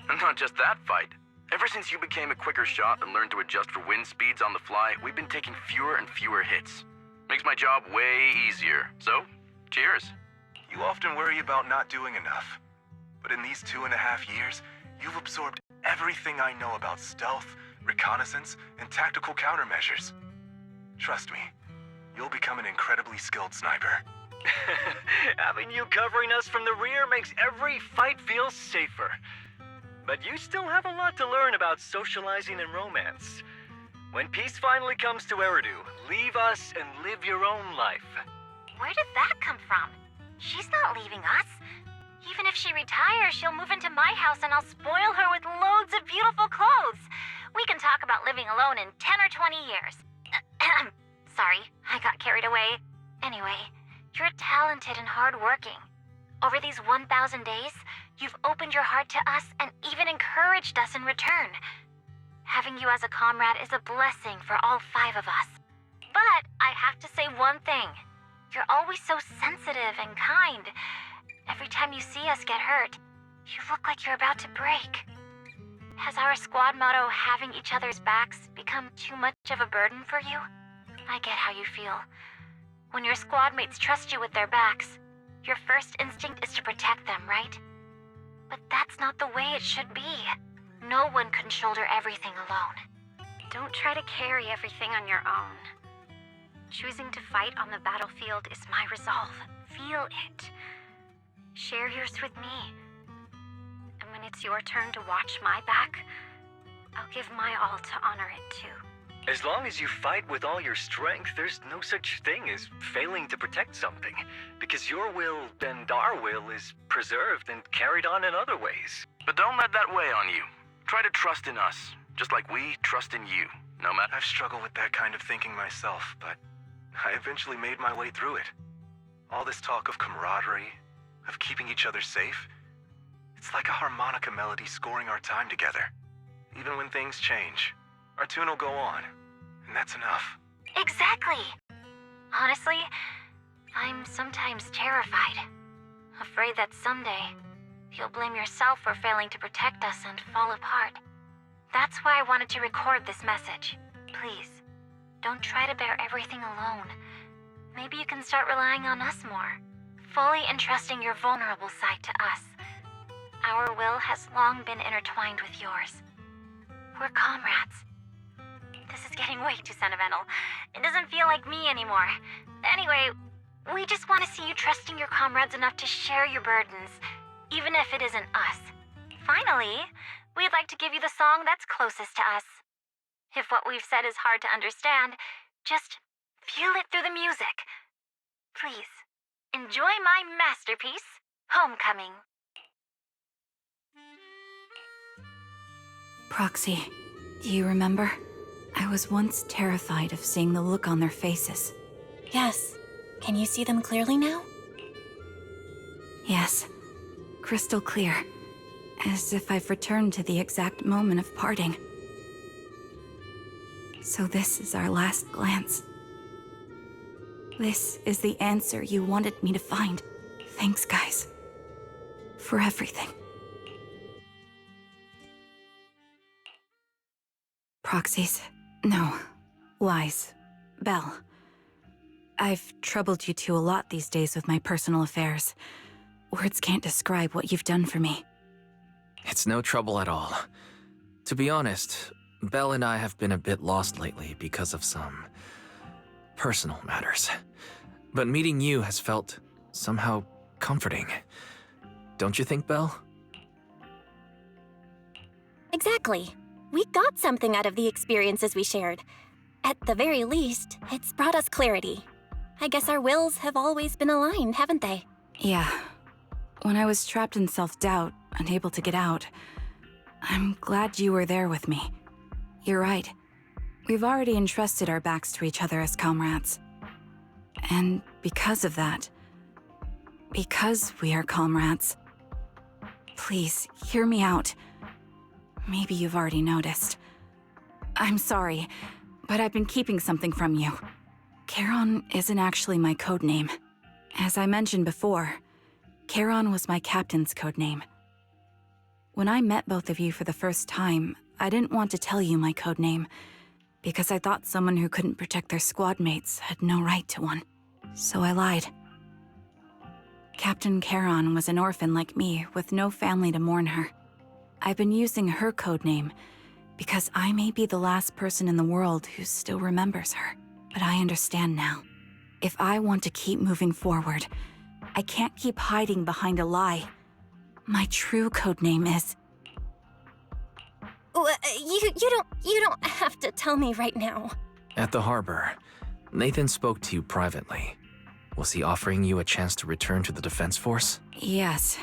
Speaker 14: And not just that fight. Ever since you became a quicker shot and learned to adjust for wind speeds on the fly, we've been taking fewer and fewer hits. Makes my job way easier. So, cheers.
Speaker 16: You often worry about not doing enough. But in these 2.5 years, you've absorbed everything I know about stealth, reconnaissance, and tactical countermeasures. Trust me, you'll become an incredibly skilled sniper.
Speaker 15: Having you covering us from the rear makes every fight feel safer. But you still have a lot to learn about socializing and romance. When peace finally comes to Eridu, leave us and live your own life.
Speaker 12: Where did that come from? She's not leaving us. Even if she retires, she'll move into my house and I'll spoil her with loads of beautiful clothes. We can talk about living alone in 10 or 20 years. Sorry, I got carried away. Anyway, you're talented and hardworking. Over these 1,000 days, you've opened your heart to us and even encouraged us in return. Having you as a comrade is a blessing for all 5 of us. But I have to say one thing. You're always so sensitive and kind. Every time you see us get hurt, you look like you're about to break. Has our squad motto, having each other's backs, become too much of a burden for you? I get how you feel. When your squad mates trust you with their backs, your first instinct is to protect them, right? But that's not the way it should be. No one can shoulder everything alone.
Speaker 13: Don't try to carry everything on your own. Choosing to fight on the battlefield is my resolve. Feel it. Share yours with me. And when it's your turn to watch my back, I'll give my all to honor it too.
Speaker 15: As long as you fight with all your strength, there's no such thing as failing to protect something, because your will and our will is preserved and carried on in other ways.
Speaker 14: But don't let that weigh on you. Try to trust in us, just like we trust in you, no matter—
Speaker 16: I've struggled with that kind of thinking myself, but I eventually made my way through it. All this talk of camaraderie, of keeping each other safe, it's like a harmonica melody scoring our time together. Even when things change, our tune will go on, and that's enough.
Speaker 12: Exactly. Honestly, I'm sometimes terrified. Afraid that someday, you'll blame yourself for failing to protect us and fall apart. That's why I wanted to record this message. Please, don't try to bear everything alone. Maybe you can start relying on us more, fully entrusting your vulnerable side to us. Our will has long been intertwined with yours. We're comrades. This is getting way too sentimental. It doesn't feel like me anymore. Anyway, we just want to see you trusting your comrades enough to share your burdens, even if it isn't us. Finally, we'd like to give you the song that's closest to us. If what we've said is hard to understand, just feel it through the music. Please, enjoy my masterpiece, Homecoming.
Speaker 3: Proxy, do you remember? I was once terrified of seeing the look on their faces.
Speaker 6: Yes. Can you see them clearly now?
Speaker 3: Yes. Crystal clear. As if I've returned to the exact moment of parting. So this is our last glance. This is the answer you wanted me to find. Thanks, guys. For everything. Proxies. No. Lies. Belle. I've troubled you two a lot these days with my personal affairs. Words can't describe what you've done for me.
Speaker 17: It's no trouble at all. To be honest, Belle and I have been a bit lost lately because of some personal matters. But meeting you has felt somehow comforting. Don't you think, Belle?
Speaker 6: Exactly. We got something out of the experiences we shared. At the very least, it's brought us clarity. I guess our wills have always been aligned, haven't they?
Speaker 3: Yeah. When I was trapped in self-doubt, unable to get out, I'm glad you were there with me. You're right. We've already entrusted our backs to each other as comrades. And because of that, because we are comrades, please, hear me out. Maybe you've already noticed. I'm sorry, but I've been keeping something from you. Charon isn't actually my codename. As I mentioned before, Charon was my captain's codename. When I met both of you for the first time, I didn't want to tell you my codename, because I thought someone who couldn't protect their squad mates had no right to one. So I lied. Captain Charon was an orphan like me, with no family to mourn her. I've been using her codename because I may be the last person in the world who still remembers her. But I understand now. If I want to keep moving forward, I can't keep hiding behind a lie. My true codename is...
Speaker 6: You don't have to tell me right now.
Speaker 17: At the harbor, Nathan spoke to you privately. Was he offering you a chance to return to the Defense Force?
Speaker 3: Yes.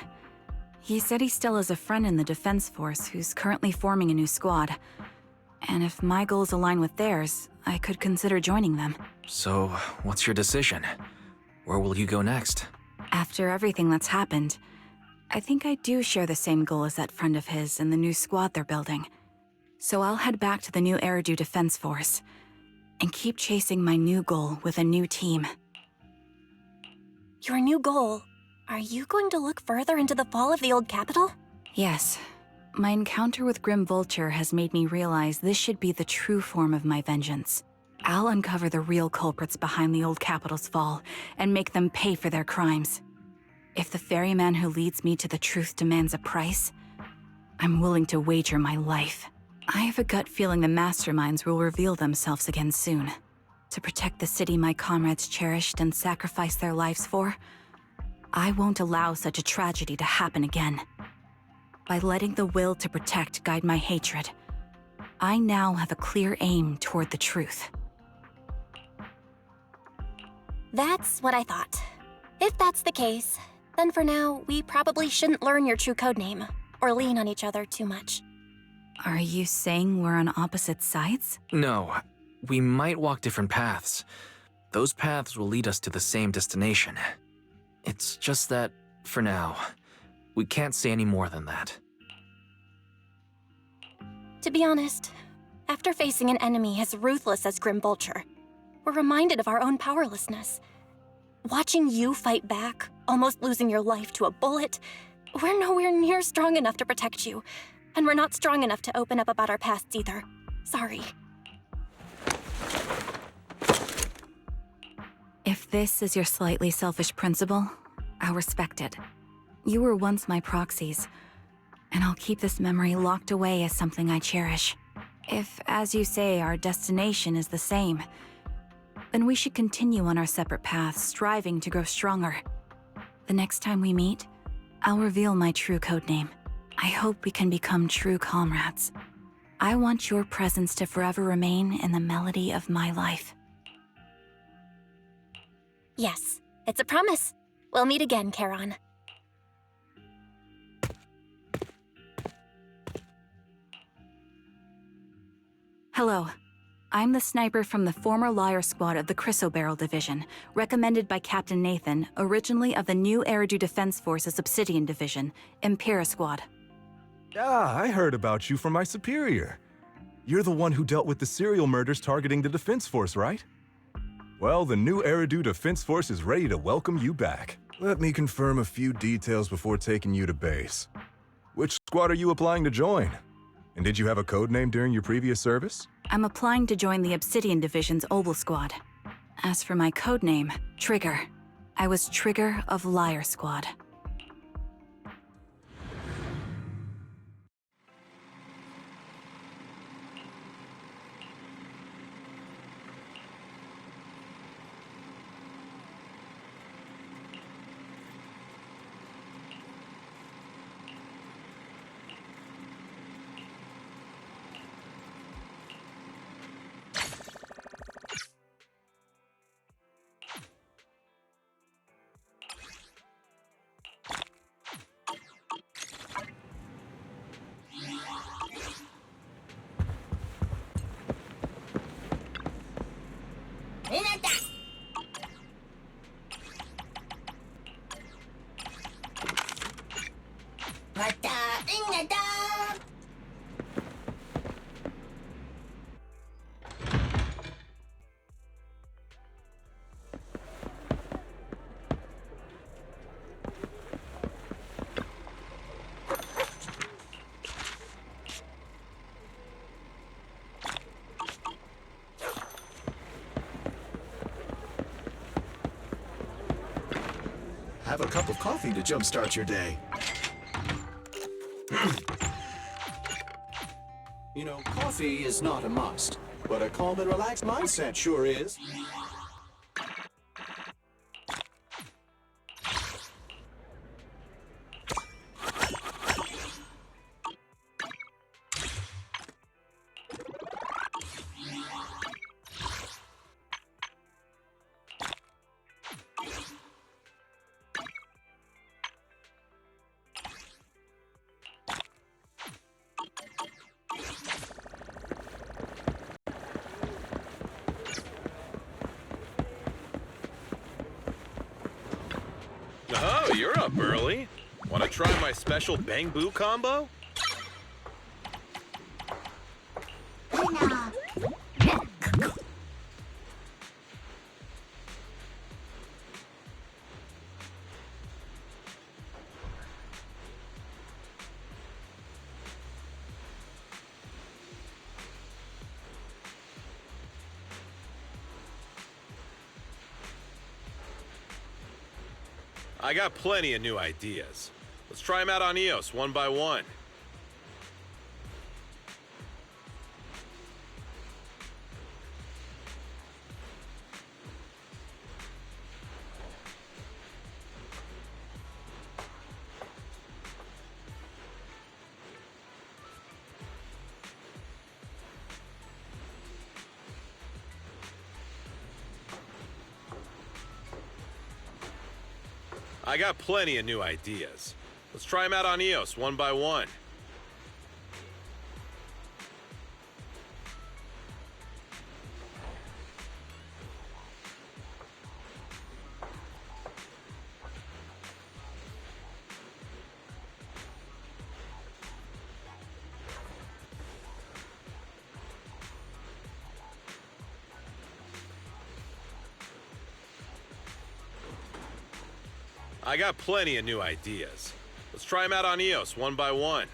Speaker 3: He said he still has a friend in the Defense Force who's currently forming a new squad. And if my goals align with theirs, I could consider joining them.
Speaker 17: So, what's your decision? Where will you go next?
Speaker 3: After everything that's happened, I think I do share the same goal as that friend of his and the new squad they're building. So I'll head back to the new Eridu Defense Force and keep chasing my new goal with a new team.
Speaker 6: Your new goal? Are you going to look further into the fall of the old capital?
Speaker 3: Yes. My encounter with Grim Vulture has made me realize this should be the true form of my vengeance. I'll uncover the real culprits behind the old capital's fall and make them pay for their crimes. If the ferryman who leads me to the truth demands a price, I'm willing to wager my life. I have a gut feeling the masterminds will reveal themselves again soon. To protect the city my comrades cherished and sacrificed their lives for, I won't allow such a tragedy to happen again. By letting the will to protect guide my hatred, I now have a clear aim toward the truth.
Speaker 6: That's what I thought. If that's the case, then for now, we probably shouldn't learn your true codename, or lean on each other too much.
Speaker 3: Are you saying we're on opposite sides?
Speaker 17: No, we might walk different paths. Those paths will lead us to the same destination. It's just that, for now, we can't say any more than that.
Speaker 6: To be honest, after facing an enemy as ruthless as Grim Vulture, we're reminded of our own powerlessness. Watching you fight back, almost losing your life to a bullet, we're nowhere near strong enough to protect you. And we're not strong enough to open up about our pasts either. Sorry.
Speaker 3: If this is your slightly selfish principle, I'll respect it. You were once my proxies, and I'll keep this memory locked away as something I cherish. If, as you say, our destination is the same, then we should continue on our separate paths, striving to grow stronger. The next time we meet, I'll reveal my true codename. I hope we can become true comrades. I want your presence to forever remain in the melody of my life.
Speaker 6: Yes, it's a promise. We'll meet again, Charon.
Speaker 3: Hello. I'm the sniper from the former Liar Squad of the Chrysoberyl Division, recommended by Captain Nathan, originally of the new Eridu Defense Forces Obsidian Division, Impera Squad.
Speaker 18: Ah, I heard about you from my superior. You're the one who dealt with the serial murders targeting the Defense Force, right? Well, the new Eridu Defense Force is ready to welcome you back. Let me confirm a few details before taking you to base. Which squad are you applying to join? And did you have a code name during your previous service?
Speaker 3: I'm applying to join the Obsidian Division's Obel Squad. As for my codename, Trigger. I was Trigger of Liar Squad.
Speaker 19: Have a cup of coffee to jumpstart your day. You know, coffee is not a must, but a calm and relaxed mindset sure is.
Speaker 20: Oh, you're up early. Want to try my special Bang Boo combo? I got plenty of new ideas. Let's try them out on EOS one by one. I got plenty of new ideas. Let's try them out on EOS one by one. I got plenty of new ideas. Let's try them out on Eos one by one.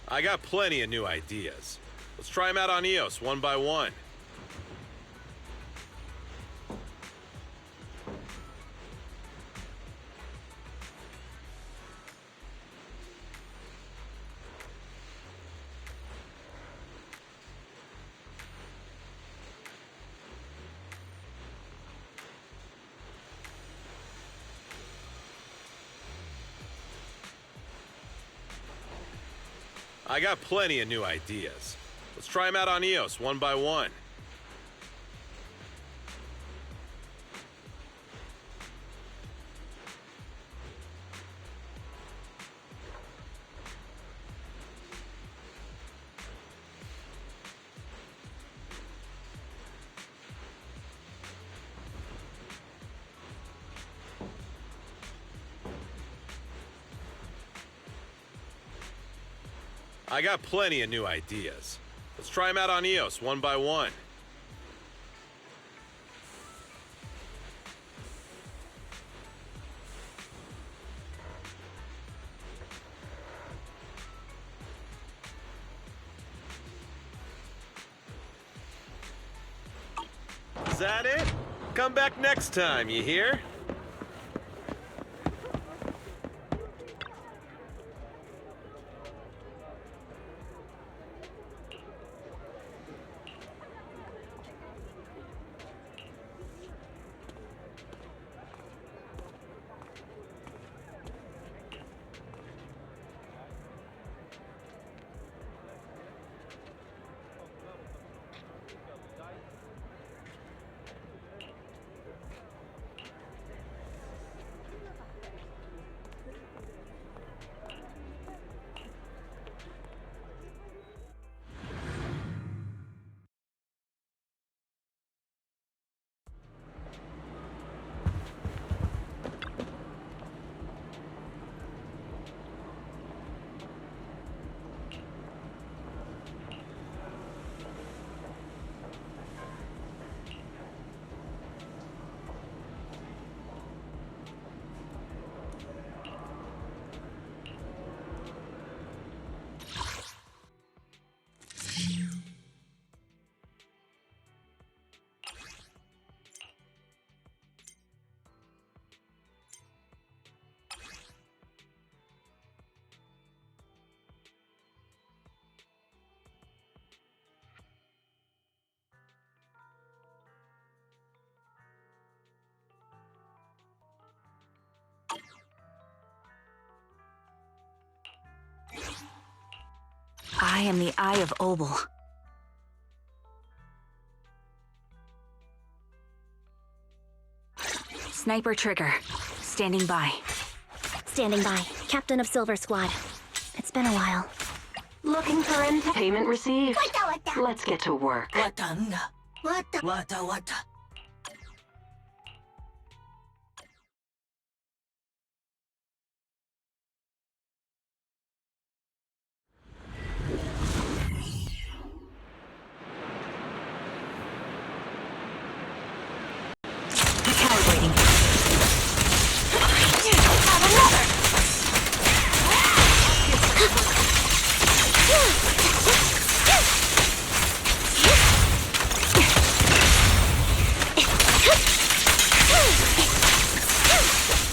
Speaker 20: I got plenty of new ideas. Let's try them out on Eos one by one. I got plenty of new ideas. Let's try them out on Eos one by one. I got plenty of new ideas. Let's try them out on Eos one by one. Is that it? Come back next time, you hear?
Speaker 3: I am the Eye of Obel. Sniper trigger. Standing by.
Speaker 1: Standing by. Captain of Silver Squad. It's been a while.
Speaker 21: Looking for payment received. Let's get to work.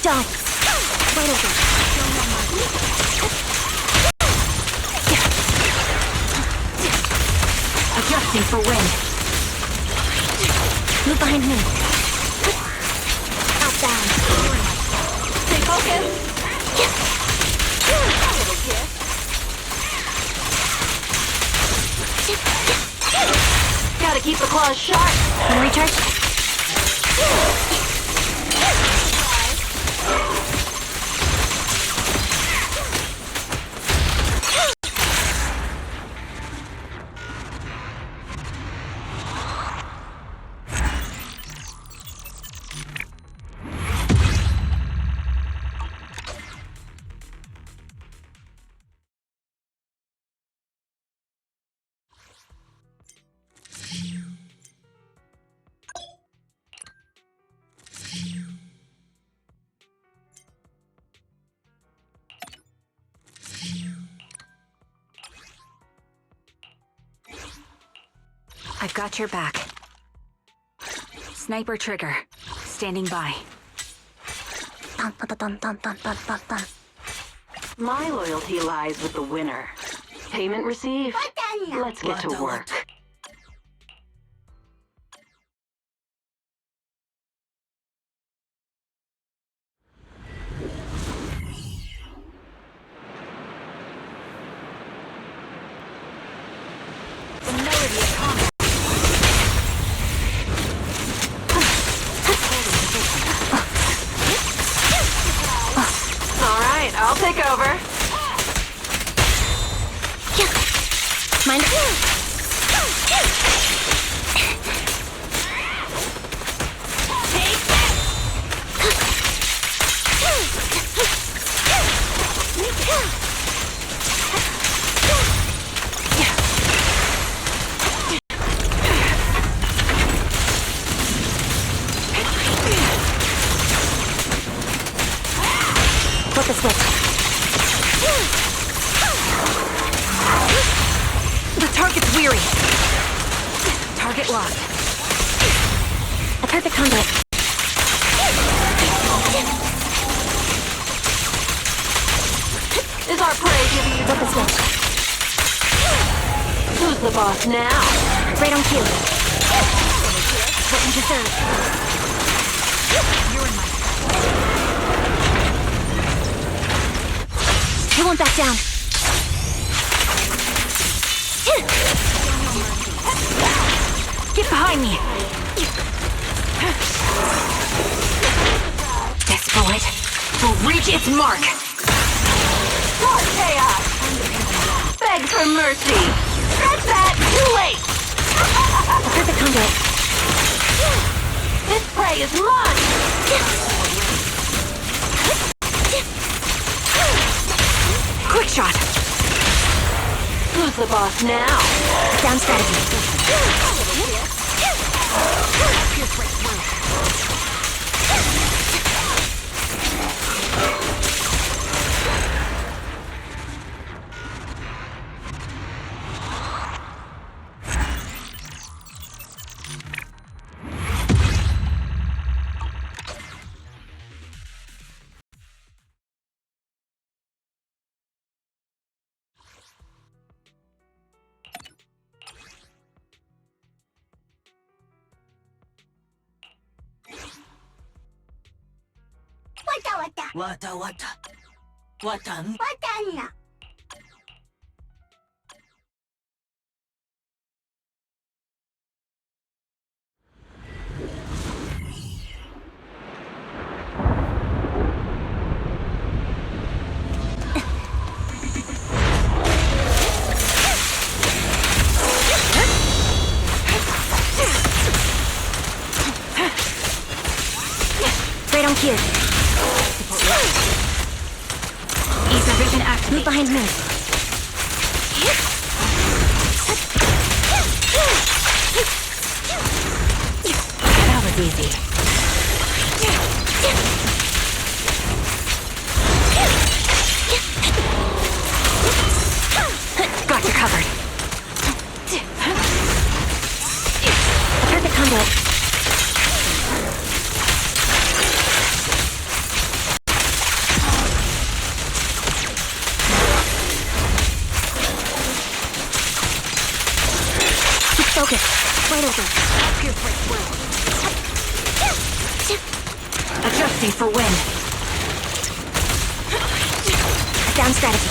Speaker 1: Dog. Right over.
Speaker 3: Adjusting for wind.
Speaker 1: Move behind me. Outbound.
Speaker 21: Stay focused. Gotta keep the claws sharp.
Speaker 1: Can I recharge?
Speaker 3: I've got your back. Sniper trigger. Standing by.
Speaker 1: Dun, dun, dun, dun, dun, dun, dun, dun.
Speaker 21: My loyalty lies with the winner. Payment received. Let's get to work.
Speaker 3: The melody of combat.
Speaker 21: All right, I'll take over.
Speaker 1: Mind. Flip the switch.
Speaker 3: The target's weary. Target locked.
Speaker 1: A perfect conduit.
Speaker 21: Is our prey giving you
Speaker 1: Flip the switch.
Speaker 21: Who's the boss now?
Speaker 1: Right on cue. What you deserve.
Speaker 3: You're in my
Speaker 1: You won't back down.
Speaker 3: Get behind me! This bullet will reach its mark!
Speaker 21: More chaos! Beg for mercy! That's that! Too late!
Speaker 1: A perfect conduit.
Speaker 21: This prey is mine!
Speaker 3: Quick shot!
Speaker 21: Who's the boss now?
Speaker 1: Down strategy.
Speaker 3: Pierce right through.
Speaker 10: Watan.
Speaker 1: Right on cue.
Speaker 3: Ether vision active.
Speaker 1: Move behind me.
Speaker 3: That was easy. Got you covered.
Speaker 1: A perfect conduit. Focus. Right over.
Speaker 3: Pierce right through. Adjusting for wind.
Speaker 1: Down strategy.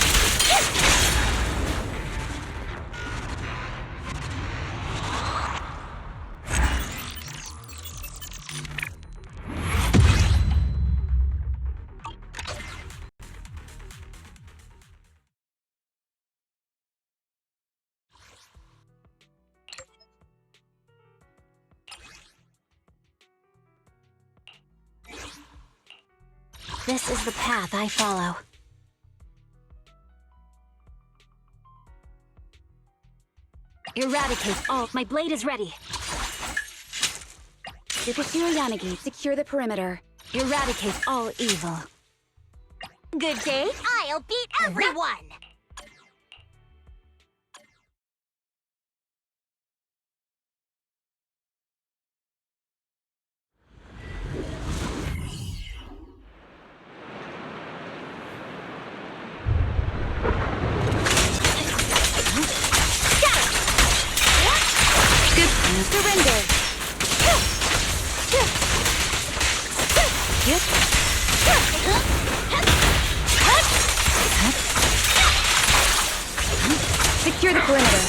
Speaker 1: This is the path I follow.
Speaker 2: Eradicate all. My blade is ready. Yukashiro Yanagi, secure the perimeter. Eradicate all evil.
Speaker 12: Good day. I'll beat everyone.
Speaker 1: Secure the perimeter.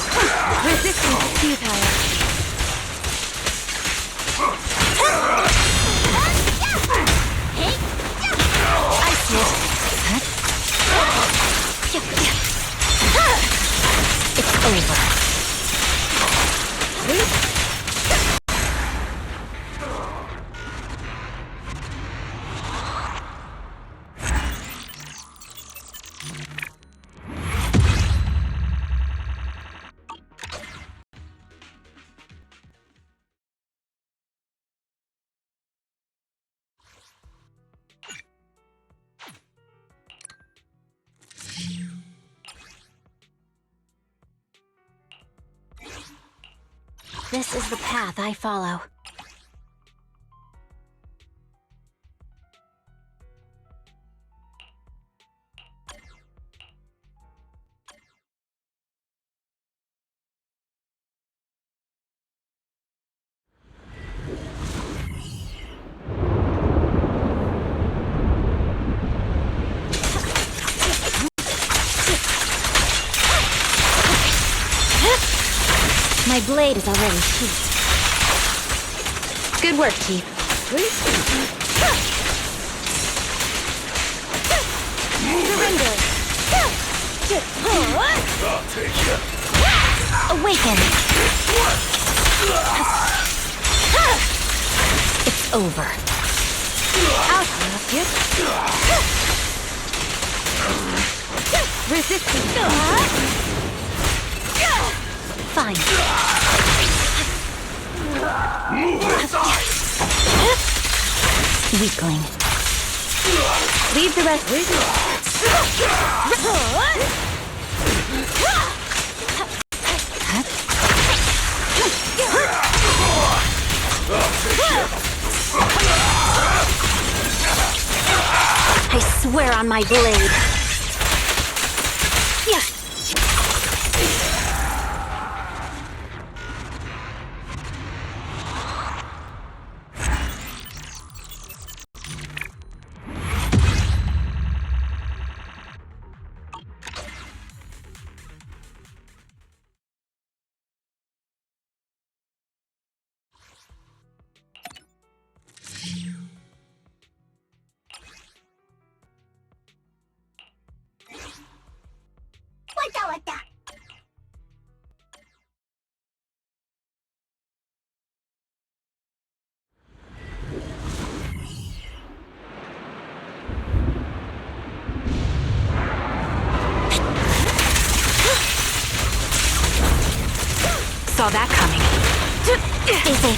Speaker 1: Resistance is futile. I see it. It's over. This is the path I follow. My blade is already sheathed. Good work, Chief. Surrender!
Speaker 5: I'll take you.
Speaker 1: Awaken! It's over. Out of you. Resistance. Fine.
Speaker 5: Move aside!
Speaker 1: Weakling. Leave the rest. I swear on my blade. Yeah.
Speaker 3: Saw that coming.
Speaker 1: Easy.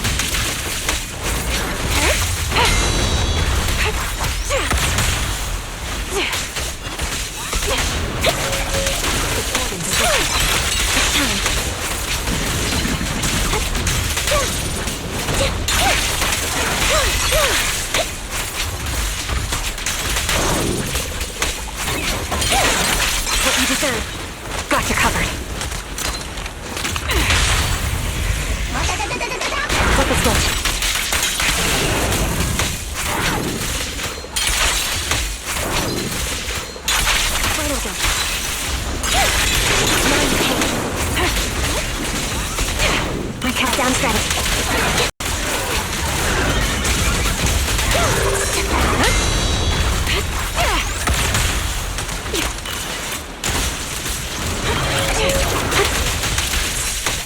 Speaker 1: What you deserve.
Speaker 3: Got you covered.
Speaker 1: Flip the switch. Final go. Now you take. My countdown strategy.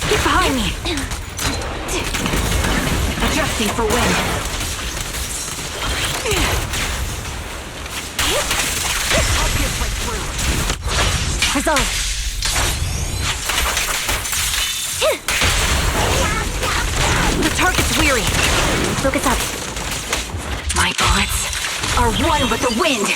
Speaker 3: Get behind me. Adjusting for wind. I'll pierce right through.
Speaker 1: Resolve.
Speaker 3: The target's weary.
Speaker 1: Focus up.
Speaker 3: My bullets are one with the wind.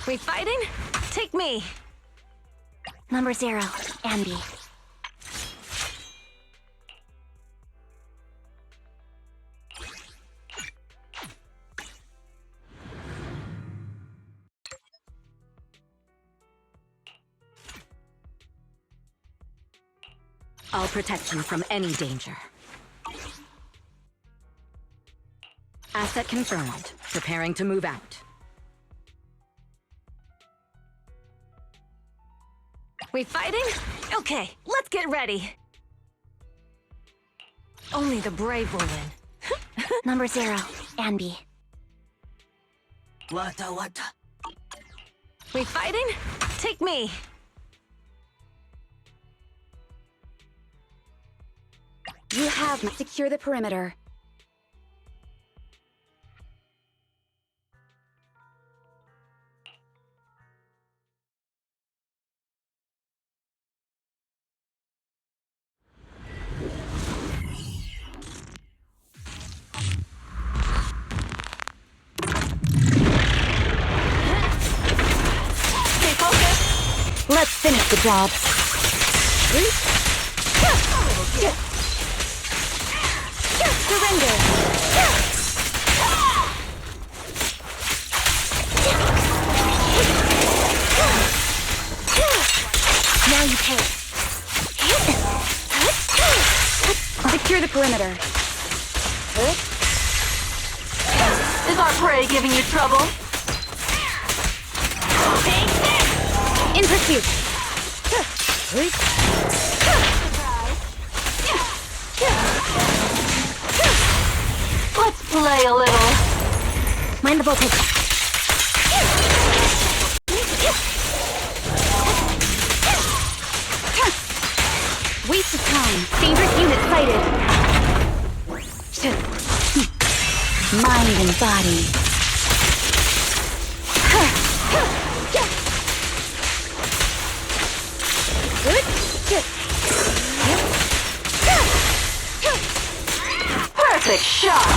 Speaker 3: We fighting? Take me.
Speaker 1: Number 0, Andy.
Speaker 3: I'll protect you from any danger. Asset confirmed. Preparing to move out. We fighting? Okay, let's get ready. Only the brave will win.
Speaker 1: Number 0, Andy.
Speaker 3: Wata. We fighting? Take me.
Speaker 2: You have secure the perimeter.
Speaker 3: Stay focused.
Speaker 1: Let's finish the job. Surrender. Now you pay.
Speaker 2: Secure the perimeter.
Speaker 21: Is our prey giving you trouble?
Speaker 2: In pursuit.
Speaker 21: Let's play a little.
Speaker 1: Mind the voltage.
Speaker 2: Waste of time. Dangerous unit sighted. Mind and body.
Speaker 21: Perfect shot.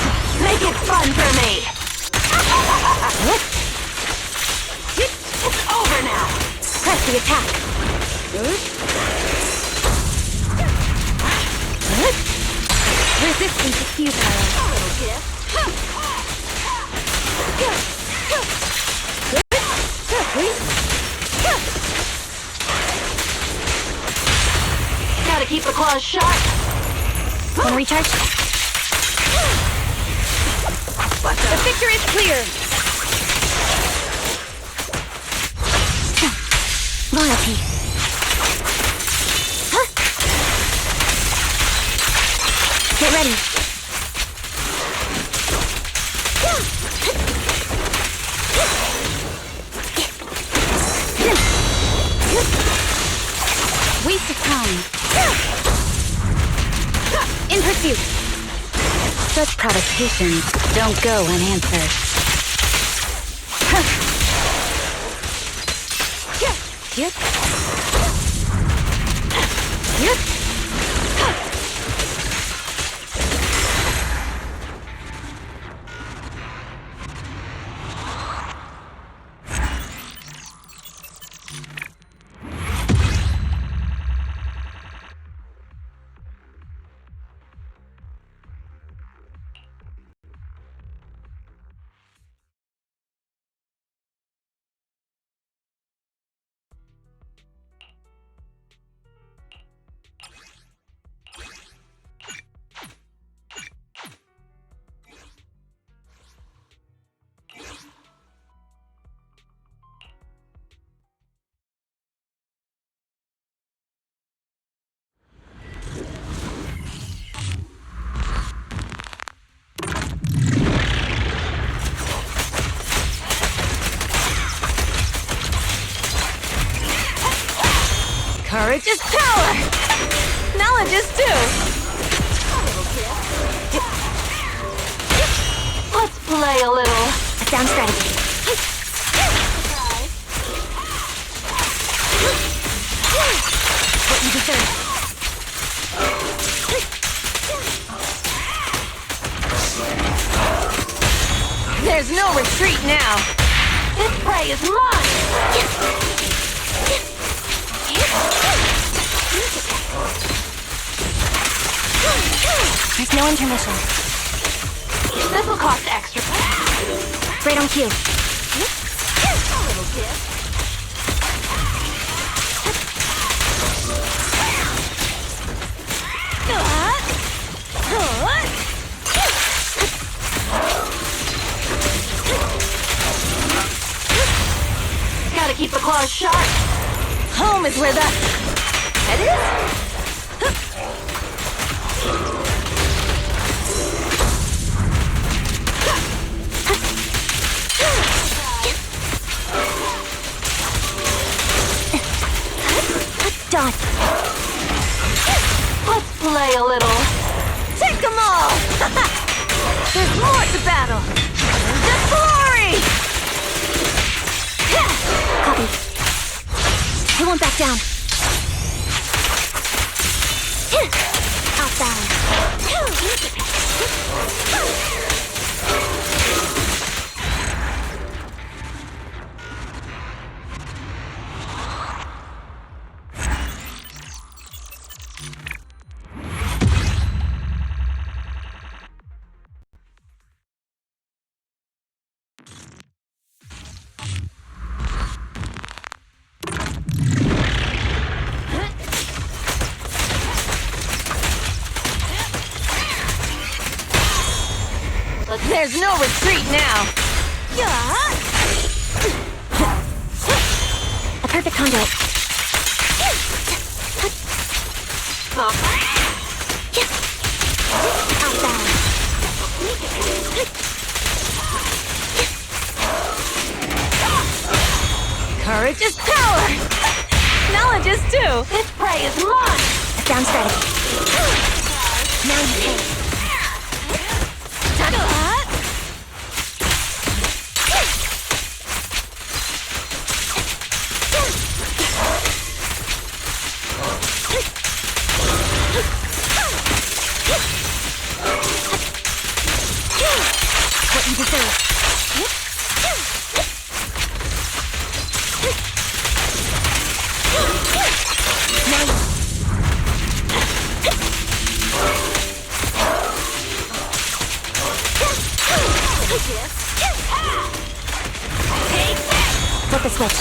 Speaker 21: Make it fun for me. It's over now.
Speaker 1: Press the attack.
Speaker 2: Resistance is futile.
Speaker 21: Gotta keep the claws sharp.
Speaker 1: Wanna recharge?
Speaker 2: The picture is clear.
Speaker 1: Loyalty. Get ready.
Speaker 2: Waste of time. In pursuit. Such provocations don't go unanswered. Yep. Yep.
Speaker 3: Courage is power! Knowledge is too!
Speaker 21: Let's play a little.
Speaker 1: A sound strategy. What you deserve.
Speaker 3: There's no retreat now!
Speaker 21: This prey is mine!
Speaker 1: There's no intermission.
Speaker 21: This'll cost extra.
Speaker 1: Right on cue.
Speaker 21: A little gift. Gotta keep the claws sharp.
Speaker 1: Home is where the head is? Done.
Speaker 21: Let's play a little.
Speaker 1: Take them all! There's more to battle! The glory! Copy. I won't back down. Outbound. There's no retreat now! A perfect conduit. Outbound. Courage is power! Knowledge is too!
Speaker 21: This prey is mine!
Speaker 1: A sound strategy. Now you pay. What you deserve. Flip the switch.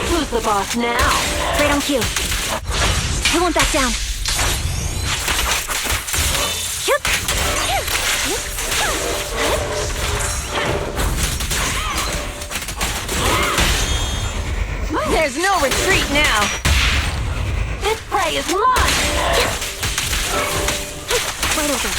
Speaker 21: Who's the boss now?
Speaker 1: Right on cue. I won't back down. There's no retreat now.
Speaker 21: This prey is mine!
Speaker 1: Right over.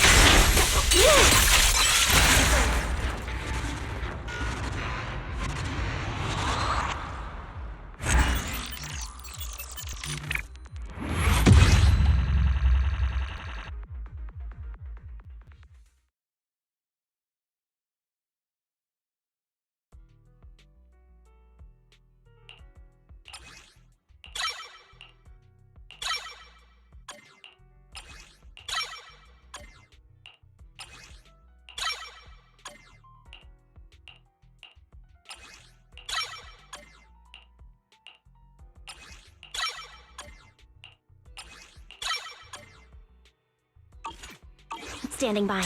Speaker 1: Standing by.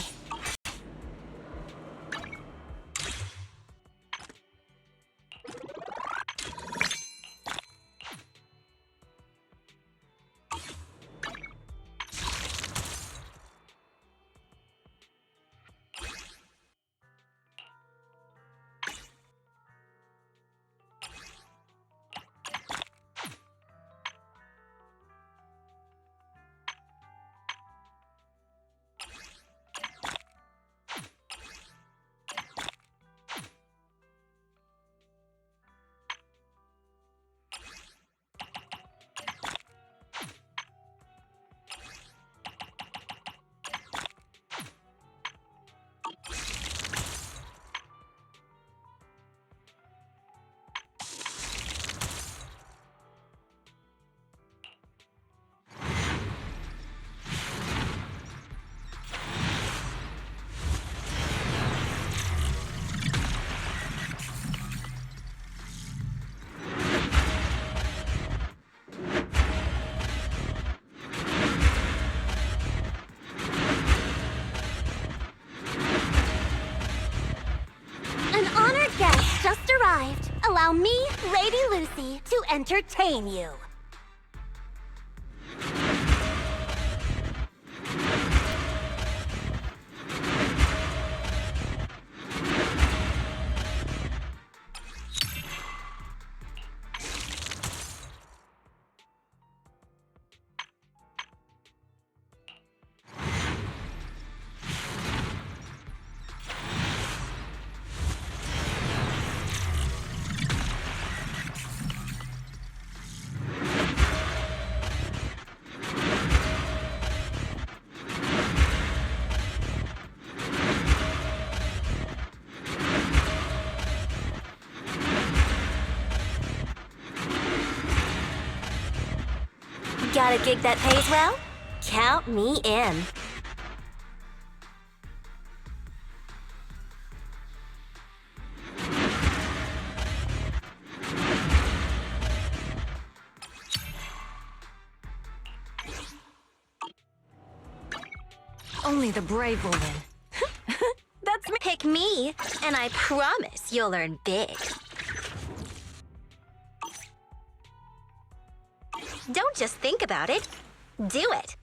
Speaker 12: arrived. Allow me, Lady Lucy, to entertain you. Got a gig that pays well? Count me in.
Speaker 3: Only the brave will win.
Speaker 12: That's me. Pick me, and I promise you'll earn big. Don't just think about it. Do it.